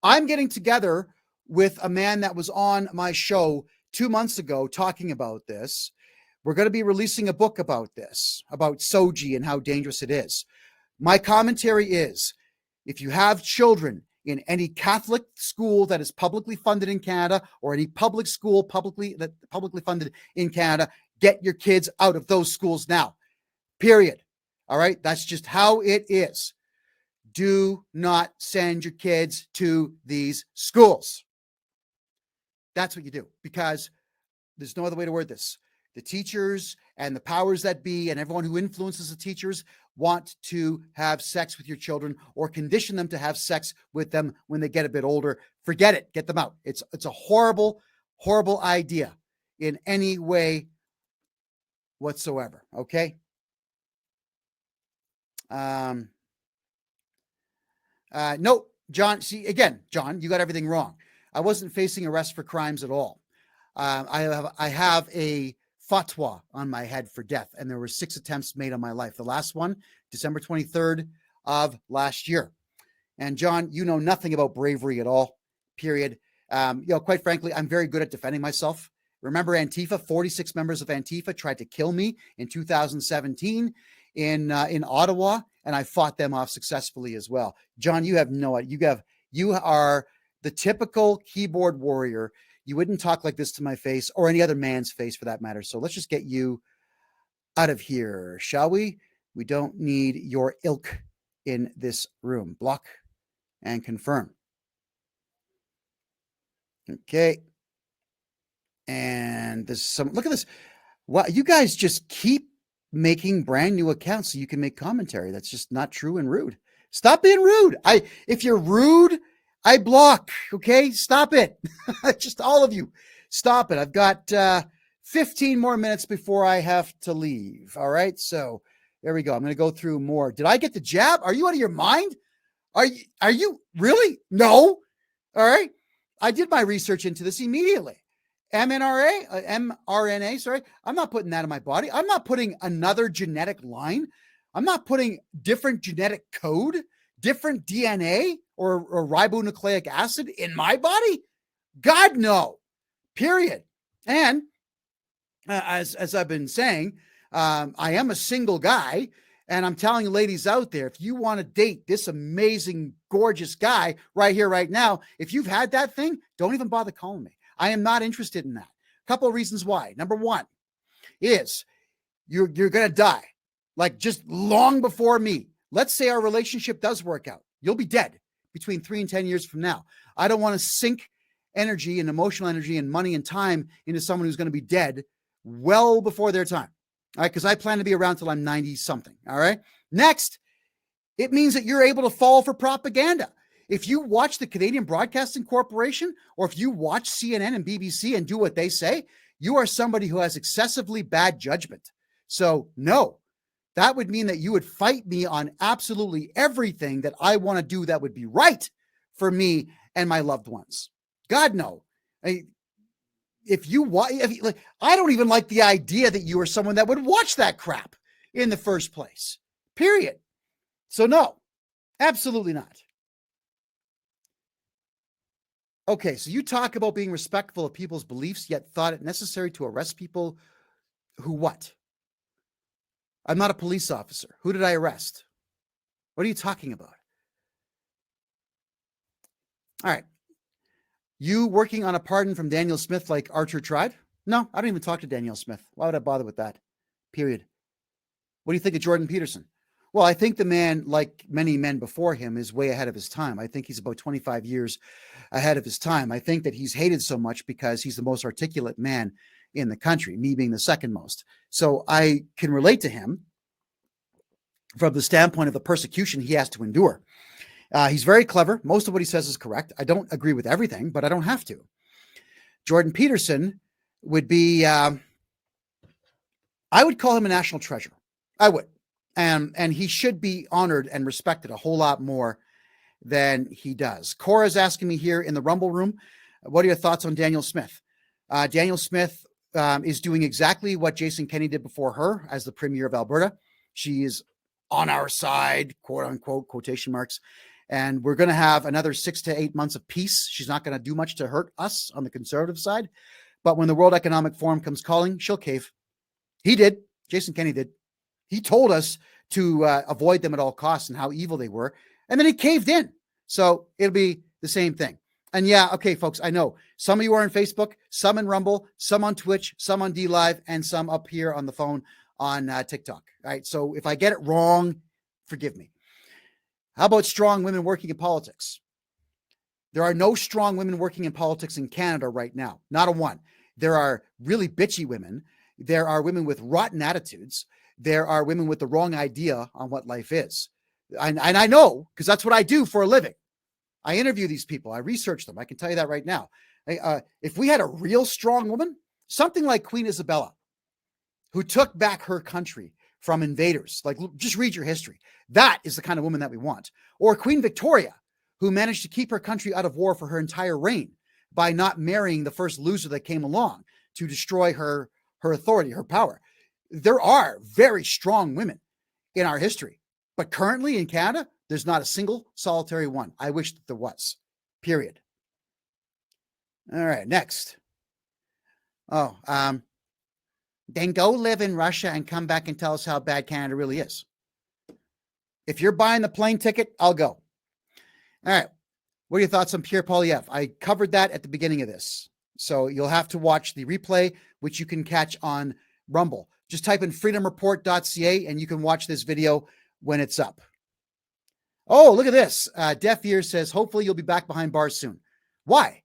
I'm getting together with a man that was on my show 2 months ago talking about this. We're going to be releasing a book about this, about Soji and how dangerous it is. My commentary is, if you have children in any Catholic school that is publicly funded in Canada or any public school publicly funded in Canada, get your kids out of those schools now. Period. All right. That's just how it is. Do not send your kids to these schools. That's what you do, because there's no other way to word this. The teachers and the powers that be and everyone who influences the teachers want to have sex with your children or condition them to have sex with them when they get a bit older. Forget it. Get them out. It's a horrible, horrible idea in any way whatsoever. Okay. No, John. See, again, John, you got everything wrong. I wasn't facing arrest for crimes at all. I have a fatwa on my head for death, and there were 6 attempts made on my life. The last one, December 23rd of last year. And John, you know nothing about bravery at all. Period. Quite frankly, I'm very good at defending myself. Remember Antifa? 46 members of Antifa tried to kill me in 2017 in Ottawa, and I fought them off successfully as well. John, you have no idea. You are the typical keyboard warrior. You wouldn't talk like this to my face or any other man's face for that matter. So let's just get you out of here, shall we? We don't need your ilk in this room. Block and confirm. Okay. And there's some, look at this. Wow, you guys just keep making brand new accounts so you can make commentary. That's just not true and rude. Stop being rude. If you're rude, I block. Okay. Stop it. Just all of you. Stop it. I've got 15 more minutes before I have to leave. All right. So there we go. I'm going to go through more. Did I get the jab? Are you out of your mind? Are you really? No. All right. I did my research into this immediately. mRNA, sorry. I'm not putting that in my body. I'm not putting another genetic line. I'm not putting different genetic code, different DNA or ribonucleic acid in my body. God, no. Period. And as I've been saying, I am a single guy, and I'm telling you, ladies out there, if you want to date this amazing, gorgeous guy right here, right now, if you've had that thing, don't even bother calling me. I am not interested in that. A couple of reasons why. Number one is you're going to die, like just long before me. Let's say our relationship does work out. You'll be dead between 3 and 10 years from now. I don't want to sink energy and emotional energy and money and time into someone who's going to be dead well before their time. All right. Because I plan to be around till I'm 90 something. All right. Next, it means that you're able to fall for propaganda. If you watch the Canadian Broadcasting Corporation, or if you watch CNN and BBC and do what they say, you are somebody who has excessively bad judgment. So no, that would mean that you would fight me on absolutely everything that I want to do that would be right for me and my loved ones. God, no. I don't even like the idea that you are someone that would watch that crap in the first place. Period. So no, absolutely not. Okay, so you talk about being respectful of people's beliefs, yet thought it necessary to arrest people who what? I'm not a police officer. Who did I arrest? What are you talking about? All right. You working on a pardon from Daniel Smith like Archer tried? No, I don't even talk to Daniel Smith. Why would I bother with that? Period. What do you think of Jordan Peterson? Well, I think the man, like many men before him, is way ahead of his time. I think he's about 25 years ahead of his time. I think that he's hated so much because he's the most articulate man in the country, me being the second most. So I can relate to him from the standpoint of the persecution he has to endure. He's very clever. Most of what he says is correct. I don't agree with everything, but I don't have to. Jordan Peterson would be, I would call him a national treasure. I would. And he should be honored and respected a whole lot more than he does. Cora's asking me here in the Rumble room, what are your thoughts on Daniel Smith? Daniel Smith is doing exactly what Jason Kenney did before her as the Premier of Alberta. She is on our side, quote unquote, quotation marks. And we're going to have another 6 to 8 months of peace. She's not going to do much to hurt us on the conservative side. But when the World Economic Forum comes calling, she'll cave. He did. Jason Kenney did. He told us to avoid them at all costs and how evil they were. And then he caved in. So it'll be the same thing. And yeah, okay, folks, I know some of you are on Facebook, some in Rumble, some on Twitch, some on DLive, and some up here on the phone on TikTok. All right. So if I get it wrong, forgive me. How about strong women working in politics? There are no strong women working in politics in Canada right now. Not a one. There are really bitchy women. There are women with rotten attitudes. There are women with the wrong idea on what life is. And I know, because that's what I do for a living. I interview these people. I research them. I can tell you that right now. If we had a real strong woman, something like Queen Isabella, who took back her country from invaders, like just read your history. That is the kind of woman that we want. Or Queen Victoria, who managed to keep her country out of war for her entire reign by not marrying the first loser that came along to destroy her authority, her power. There are very strong women in our history, but currently in Canada, there's not a single solitary one. I wish that there was, period. All right, next. Then go live in Russia and come back and tell us how bad Canada really is. If you're buying the plane ticket, I'll go. All right. What are your thoughts on Pierre Poilievre? I covered that at the beginning of this. So you'll have to watch the replay, which you can catch on Rumble. Just type in freedomreport.ca and you can watch this video when it's up. Oh, look at this. Deaf Ear says, hopefully you'll be back behind bars soon. Why?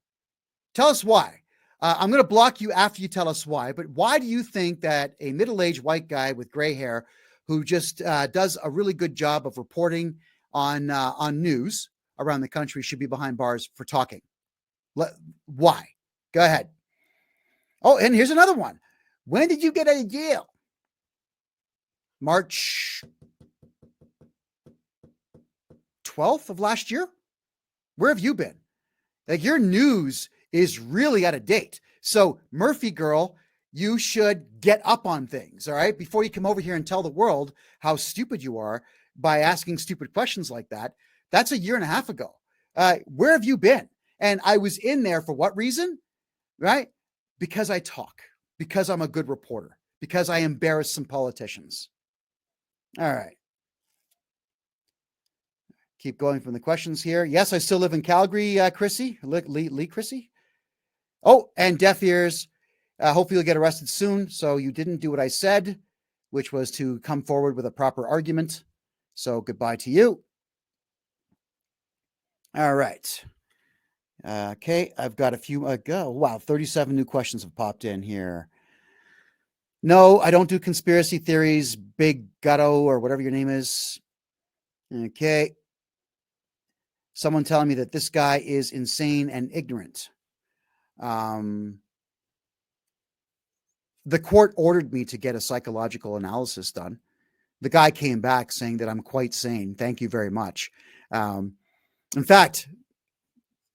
Tell us why. I'm going to block you after you tell us why, but why do you think that a middle-aged white guy with gray hair who just does a really good job of reporting on news around the country should be behind bars for talking? Why? Go ahead. Oh, and here's another one. When did you get out of jail? March 12th of last year? Where have you been? Like, your news is really out of date. So Murphy girl, you should get up on things, all right? Before you come over here and tell the world how stupid you are by asking stupid questions like that. That's a year and a half ago. Where have you been? And I was in there for what reason? Right? Because I talk, because I'm a good reporter, because I embarrass some politicians. All right. Keep going from the questions here. Yes, I still live in Calgary, Chrissy, Lee Chrissy. Oh, and deaf ears. Hopefully you'll get arrested soon. So you didn't do what I said, which was to come forward with a proper argument. So goodbye to you. All right. Okay, I've got a few. Wow, 37 new questions have popped in here. No, I don't do conspiracy theories, Big Gutto or whatever your name is. Okay. Someone telling me that this guy is insane and ignorant. The court ordered me to get a psychological analysis done. The guy came back saying that I'm quite sane. Thank you very much. In fact,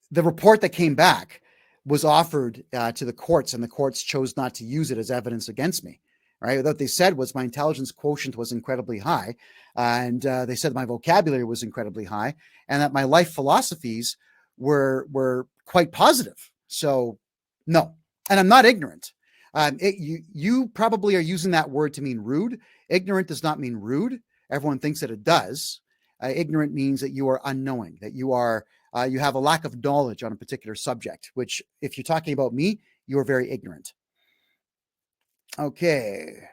the report that came back was offered to the courts, and the courts chose not to use it as evidence against me. Right? What they said was my intelligence quotient was incredibly high, and they said my vocabulary was incredibly high, and that my life philosophies were quite positive. So, no, and I'm not ignorant. You probably are using that word to mean rude. Ignorant does not mean rude. Everyone thinks that it does. Ignorant means that you are unknowing, that you are you have a lack of knowledge on a particular subject, which if you're talking about me, you're very ignorant. Okay.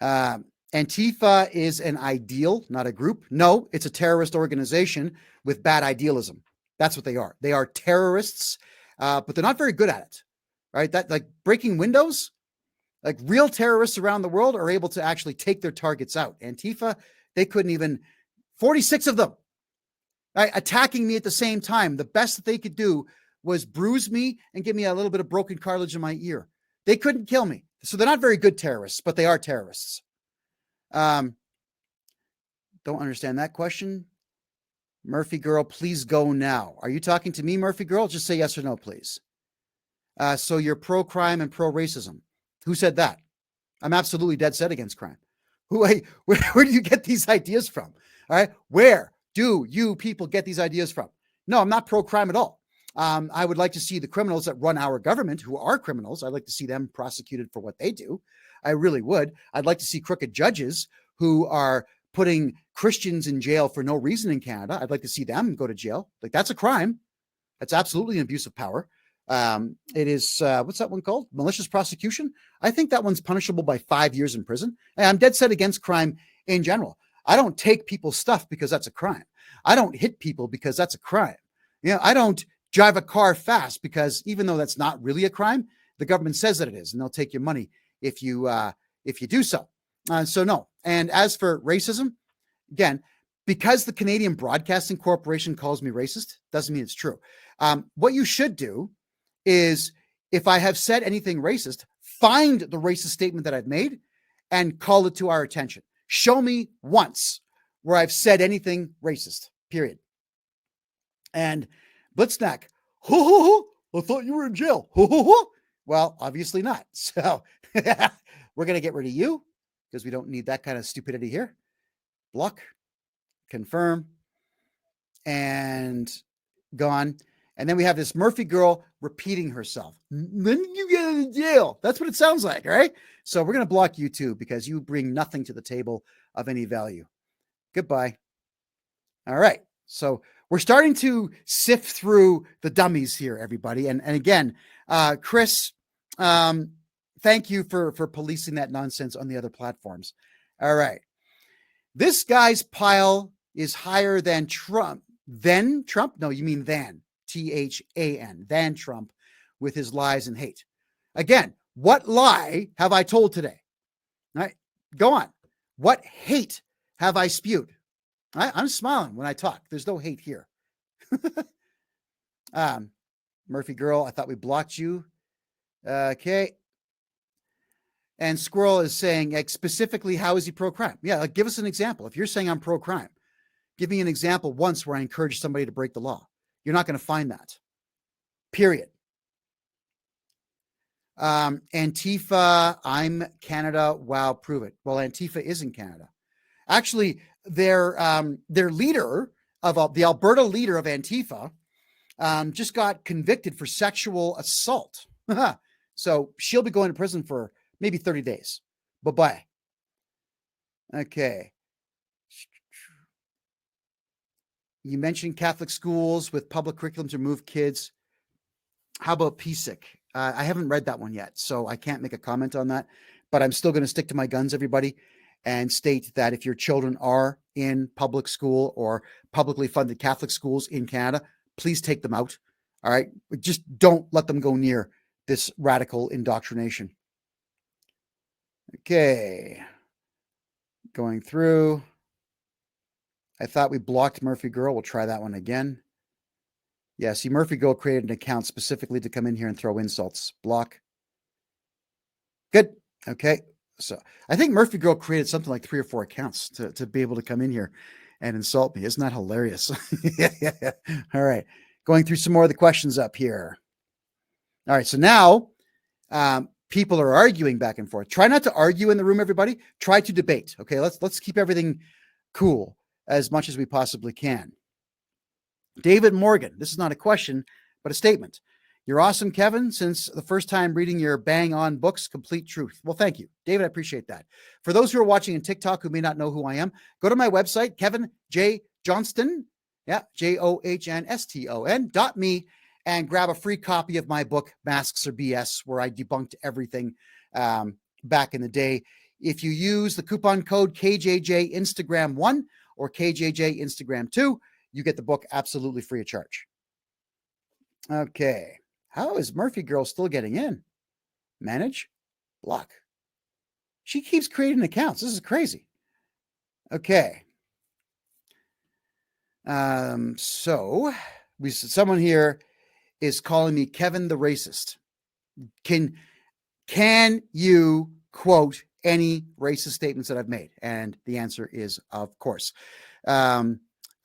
Antifa is an ideal, not a group. No, it's a terrorist organization with bad idealism. That's what they are. They are terrorists, but they're not very good at it. Right? That like breaking windows, like real terrorists around the world are able to actually take their targets out. Antifa, they couldn't even 46 of them. Right, attacking me at the same time. The best that they could do was bruise me and give me a little bit of broken cartilage in my ear. They couldn't kill me. So they're not very good terrorists, but they are terrorists. Don't understand that question. Murphy girl, please go now. Are you talking to me, Murphy girl? Just say yes or no, please. So you're pro-crime and pro-racism. Who said that? I'm absolutely dead set against crime. Where do you get these ideas from? All right. Where do you people get these ideas from? No, I'm not pro-crime at all. I would like to see the criminals that run our government, who are criminals, I'd like to see them prosecuted for what they do. I really would. I'd like to see crooked judges who are putting Christians in jail for no reason in Canada. I'd like to see them go to jail. Like, that's a crime. That's absolutely an abuse of power. It is, what's that one called? Malicious prosecution. I think that one's punishable by 5 years in prison. And I'm dead set against crime in general. I don't take people's stuff because that's a crime. I don't hit people because that's a crime. I don't drive a car fast because even though that's not really a crime, the government says that it is, and they'll take your money if you do so. So no. And as for racism, again, because the Canadian Broadcasting Corporation calls me racist, doesn't mean it's true. What you should do is, if I have said anything racist, find the racist statement that I've made and call it to our attention. Show me once where I've said anything racist, period. And Blitznack, I thought you were in jail. Well, obviously not. So we're going to get rid of you because we don't need that kind of stupidity here. Block, confirm, and gone. And then we have this Murphy girl repeating herself. When did you get in jail? That's what it sounds like, right? So we're going to block you too because you bring nothing to the table of any value. Goodbye. All right. So we're starting to sift through the dummies here, everybody. And again, Chris, thank you for policing that nonsense on the other platforms. All right. This guy's pile is higher than Trump. Then Trump? No, you mean than. THAN, than Trump, with his lies and hate. Again, what lie have I told today? All right, go on. What hate have I spewed? I'm smiling when I talk. There's no hate here. Murphy girl, I thought we blocked you. Okay. And Squirrel is saying, like, specifically, how is he pro-crime? Yeah, like, give us an example. If you're saying I'm pro-crime, give me an example once where I encourage somebody to break the law. You're not going to find that. Period. Antifa, I'm Canada. Wow, prove it. Well, Antifa is in Canada. Actually, their leader of the Alberta leader of Antifa just got convicted for sexual assault. So she'll be going to prison for maybe 30 days. Bye-bye. Okay. You mentioned Catholic schools with public curriculum to move kids. How about PSIC? I haven't read that one yet, so I can't make a comment on that. But I'm still going to stick to my guns, everybody, and state that if your children are in public school or publicly funded Catholic schools in Canada, please take them out. All right. Just don't let them go near this radical indoctrination. Okay. Going through. I thought we blocked Murphy Girl. We'll try that one again. Yeah, see, Murphy Girl created an account specifically to come in here and throw insults. Block. Good. Okay. So I think Murphy Girl created something like 3 or 4 accounts to be able to come in here and insult me. Isn't that hilarious? Yeah. All right. Going through some more of the questions up here. All right. So now people are arguing back and forth. Try not to argue in the room, everybody. Try to debate. Okay. Let's keep everything cool as much as we possibly can. David Morgan. This is not a question, but a statement. You're awesome, Kevin. Since the first time reading your bang on books, complete truth. Well, thank you, David. I appreciate that. For those who are watching on TikTok who may not know who I am, go to my website, Kevin J. Johnston. Yeah, JOHNSTON.me, and grab a free copy of my book, Masks Are BS, where I debunked everything back in the day. If you use the coupon code KJJ Instagram 1 or KJJ Instagram 2, you get the book absolutely free of charge. Okay. How is Murphy Girl still getting in? Manage? Block. She keeps creating accounts. This is crazy. Okay. So someone here is calling me Kevin the racist. Can you quote any racist statements that I've made? And the answer is, of course.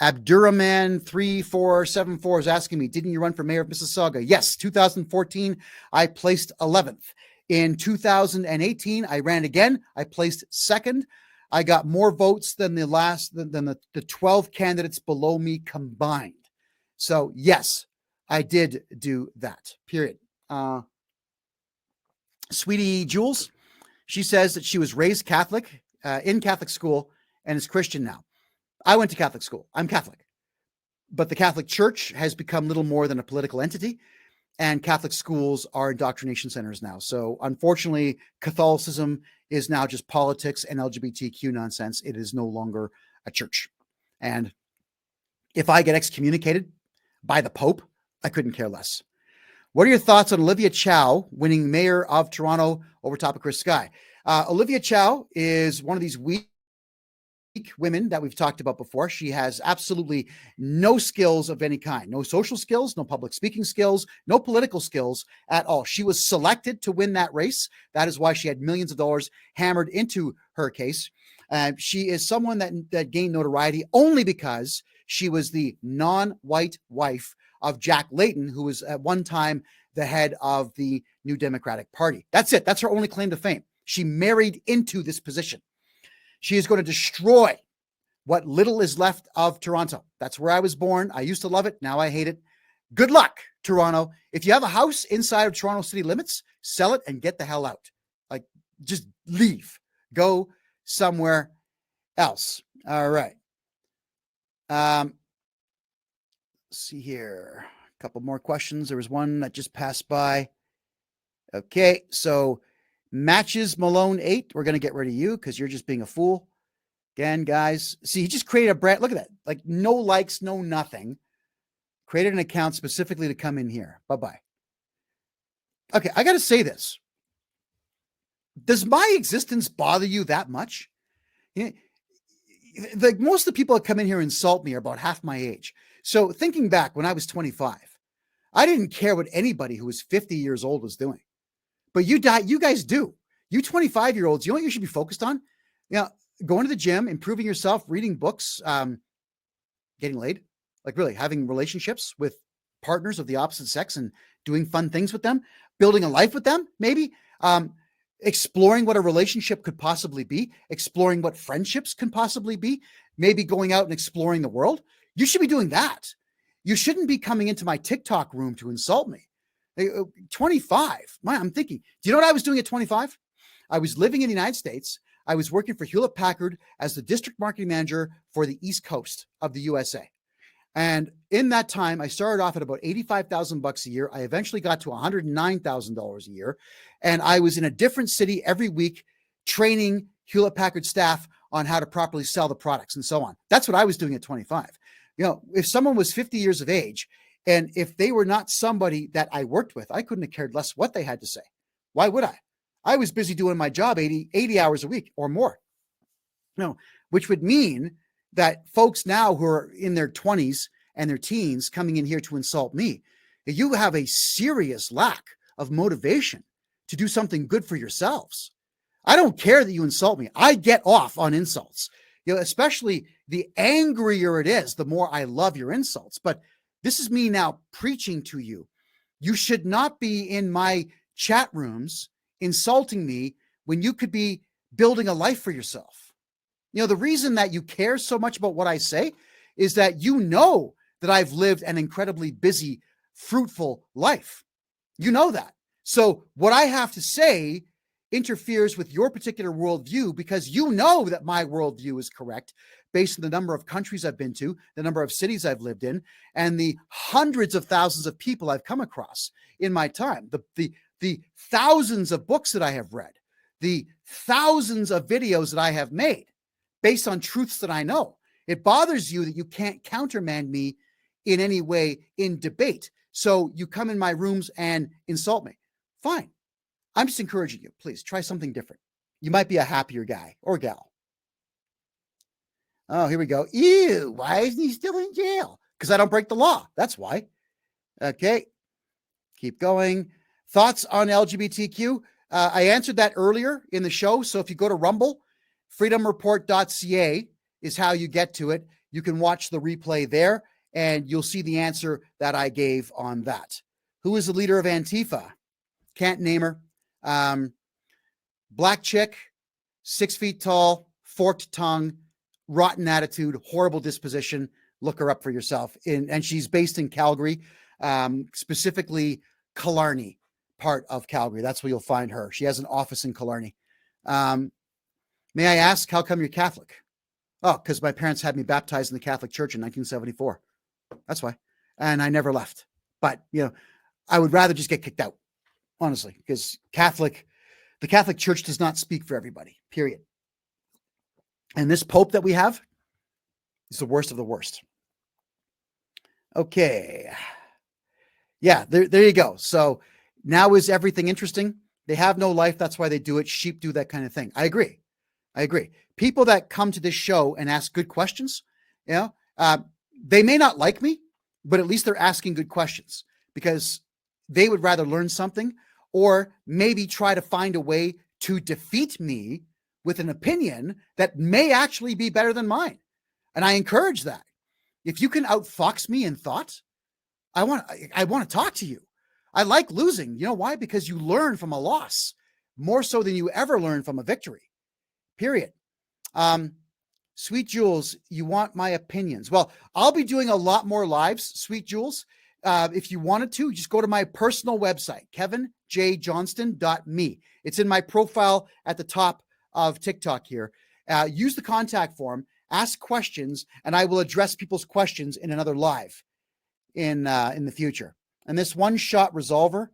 Abdurrahman 3474 is asking me, didn't you run for mayor of Mississauga? Yes, 2014, I placed 11th. In 2018, I ran again. I placed 2nd. I got more votes than the 12 candidates below me combined. So yes, I did do that, period. Sweetie Jules, she says that she was raised Catholic in Catholic school and is Christian now. I went to Catholic school. I'm Catholic. But the Catholic Church has become little more than a political entity, and Catholic schools are indoctrination centers now. So unfortunately, Catholicism is now just politics and LGBTQ nonsense. It is no longer a church. And if I get excommunicated by the Pope, I couldn't care less. What are your thoughts on Olivia Chow winning mayor of Toronto over top of Chris Sky? Olivia Chow is one of these weak women that we've talked about before. She has absolutely no skills of any kind, no social skills, no public speaking skills, no political skills at all. She was selected to win that race. That is why she had millions of dollars hammered into her case. She is someone that gained notoriety only because she was the non-white wife of Jack Layton, who was at one time the head of the New Democratic Party. That's it. That's her only claim to fame. She married into this position. She is going to destroy what little is left of Toronto. That's where I was born. I used to love it. Now I hate it. Good luck, Toronto. If you have a house inside of Toronto city limits, sell it and get the hell out. Like, just leave. Go somewhere else. All right. Let's see here. A couple more questions. There was one that just passed by. Okay, so Matches Malone 8, we're going to get rid of you because you're just being a fool. Again, guys, see, he just created a brand. Look at that. Like, no likes, no nothing. Created an account specifically to come in here. Bye-bye. Okay, I got to say this. Does my existence bother you that much? Like, most of the people that come in here and insult me are about half my age. So thinking back when I was 25, I didn't care what anybody who was 50 years old was doing. But you guys do. You 25-year-olds, you know what you should be focused on? Going to the gym, improving yourself, reading books, getting laid, like really having relationships with partners of the opposite sex and doing fun things with them, building a life with them, maybe, exploring what a relationship could possibly be, exploring what friendships can possibly be, maybe going out and exploring the world. You should be doing that. You shouldn't be coming into my TikTok room to insult me. 25. I'm thinking, do you know what I was doing at 25? I was living in the United States. I was working for Hewlett Packard as the district marketing manager for the East Coast of the USA. And in that time, I started off at about $85,000 a year. I eventually got to $109,000 a year. And I was in a different city every week training Hewlett Packard staff on how to properly sell the products and so on. That's what I was doing at 25. You know, if someone was 50 years of age and if they were not somebody that I worked with, I couldn't have cared less what they had to say. Why would I? I was busy doing my job 80 hours a week or more. No, which would mean that folks now who are in their 20s and their teens coming in here to insult me, you have a serious lack of motivation to do something good for yourselves. I don't care that you insult me. I get off on insults. You know, especially the angrier it is, the more I love your insults. But this is me now preaching to you. You should not be in my chat rooms insulting me when you could be building a life for yourself. You know, the reason that you care so much about what I say is that you know that I've lived an incredibly busy, fruitful life. You know that. So what I have to say interferes with your particular worldview because you know that my worldview is correct based on the number of countries I've been to, the number of cities I've lived in, and the hundreds of thousands of people I've come across in my time, the thousands of books that I have read, the thousands of videos that I have made based on truths that I know. It bothers you that you can't countermand me in any way in debate. So you come in my rooms and insult me. Fine. I'm just encouraging you. Please try something different. You might be a happier guy or gal. Oh, here we go. Ew, why isn't he still in jail? Because I don't break the law. That's why. Okay. Keep going. Thoughts on LGBTQ? I answered that earlier in the show. So if you go to Rumble, freedomreport.ca is how you get to it. You can watch the replay there and you'll see the answer that I gave on that. Who is the leader of Antifa? Can't name her. Black chick, 6 feet tall, forked tongue, rotten attitude, horrible disposition. Look her up for yourself. And she's based in Calgary, specifically Killarney part of Calgary. That's where you'll find her. She has an office in Killarney. May I ask, how come you're Catholic? Oh, because my parents had me baptized in the Catholic Church in 1974. That's why. And I never left. But, you know, I would rather just get kicked out, honestly, because the Catholic Church does not speak for everybody, period. And this Pope that we have is the worst of the worst. Okay. Yeah, there you go. So now is everything interesting? They have no life. That's why they do it. Sheep do that kind of thing. I agree. People that come to this show and ask good questions, you know, they may not like me, but at least they're asking good questions because they would rather learn something or maybe try to find a way to defeat me with an opinion that may actually be better than mine. And I encourage that. If you can outfox me in thought, I want to talk to you. I like losing. You know why? Because you learn from a loss more so than you ever learn from a victory. Period. Sweet Jules, you want my opinions? Well, I'll be doing a lot more lives, Sweet Jules. If you wanted to, just go to my personal website, kevinjjohnston.me. It's in my profile at the top of TikTok here. Use the contact form, ask questions, and I will address people's questions in another live in the future. And this one-shot resolver,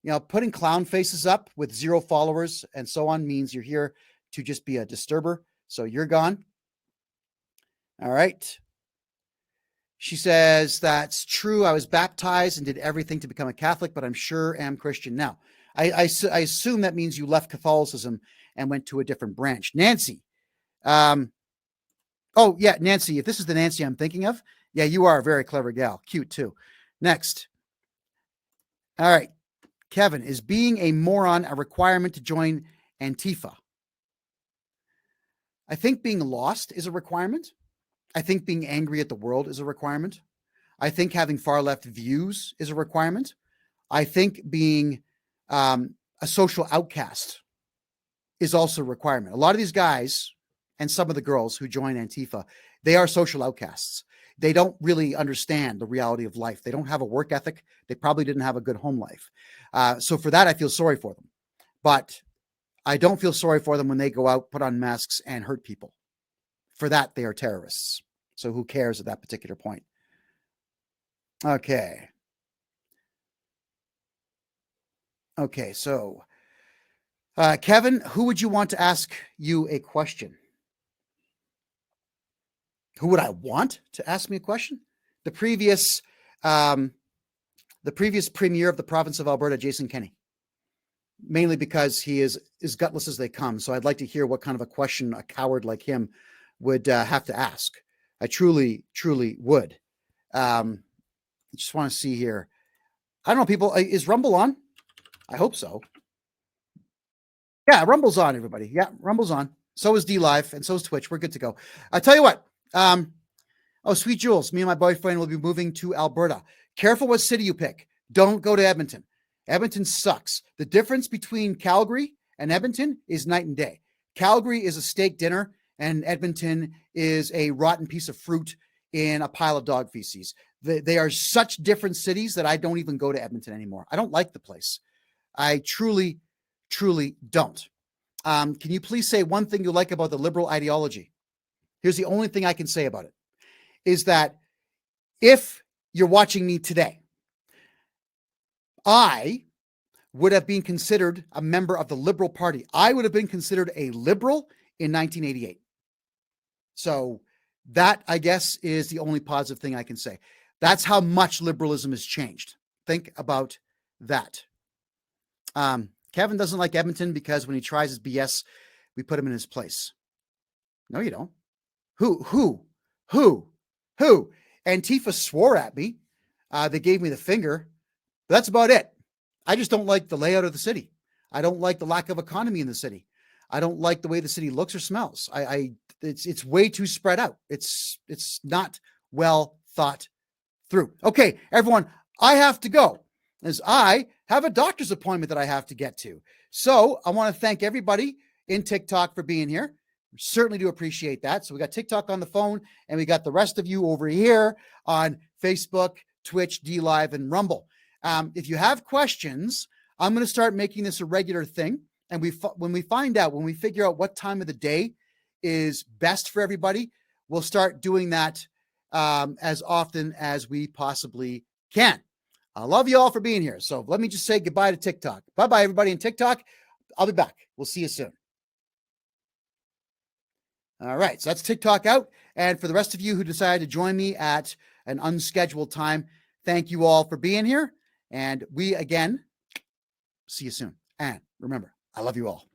you know, putting clown faces up with 0 followers and so on means you're here to just be a disturber. So you're gone. All right. She says, that's true. I was baptized and did everything to become a Catholic, but I'm sure am Christian now. I assume that means you left Catholicism and went to a different branch. Nancy. Oh, yeah, Nancy. If this is the Nancy I'm thinking of, yeah, you are a very clever gal. Cute, too. Next. All right. Kevin, is being a moron a requirement to join Antifa? I think being lost is a requirement. I think being angry at the world is a requirement. I think having far left views is a requirement. I think being a social outcast is also a requirement. A lot of these guys and some of the girls who join Antifa, they are social outcasts. They don't really understand the reality of life. They don't have a work ethic. They probably didn't have a good home life. So for that, I feel sorry for them. But I don't feel sorry for them when they go out, put on masks, and hurt people. For that, they are terrorists. So who cares at that particular point? Okay. Okay, so Kevin, who would you want to ask you a question? Who would I want to ask me a question? The previous premier of the province of Alberta, Jason Kenney, mainly because he is as gutless as they come. So I'd like to hear what kind of a question a coward like him would have to ask. I truly, truly would. I just want to see here. I don't know, people. Is Rumble on? I hope so. Yeah, Rumble's on, everybody. Yeah, Rumble's on. So is DLive, and so is Twitch. We're good to go. I tell you what. Oh, sweet Jules, me and my boyfriend will be moving to Alberta. Careful what city you pick. Don't go to Edmonton. Edmonton sucks. The difference between Calgary and Edmonton is night and day. Calgary is a steak dinner, and Edmonton is a rotten piece of fruit in a pile of dog feces. They are such different cities that I don't even go to Edmonton anymore. I don't like the place. I truly, truly don't. Can you please say one thing you like about the liberal ideology? Here's the only thing I can say about it, is that if you're watching me today, I would have been considered a member of the Liberal Party. I would have been considered a liberal in 1988. So that, I guess, is the only positive thing I can say. That's how much liberalism has changed. Think about that. Kevin doesn't like Edmonton because when he tries his BS, we put him in his place. No, you don't. Who? Antifa swore at me. They gave me the finger. That's about it. I just don't like the layout of the city. I don't like the lack of economy in the city. I don't like the way the city looks or smells. It's way too spread out. It's not well thought through. Okay, everyone, I have to go as I have a doctor's appointment that I have to get to. So I want to thank everybody in TikTok for being here. Certainly do appreciate that. So we got TikTok on the phone, and we got the rest of you over here on Facebook, Twitch, DLive, and Rumble. If you have questions, I'm going to start making this a regular thing. And when we figure out what time of the day is best for everybody, we'll start doing that as often as we possibly can. I love you all for being here. So let me just say goodbye to TikTok. Bye-bye, everybody in TikTok. I'll be back. We'll see you soon. All right, so that's TikTok out. And for the rest of you who decided to join me at an unscheduled time, thank you all for being here. And we, again, see you soon. And remember, I love you all.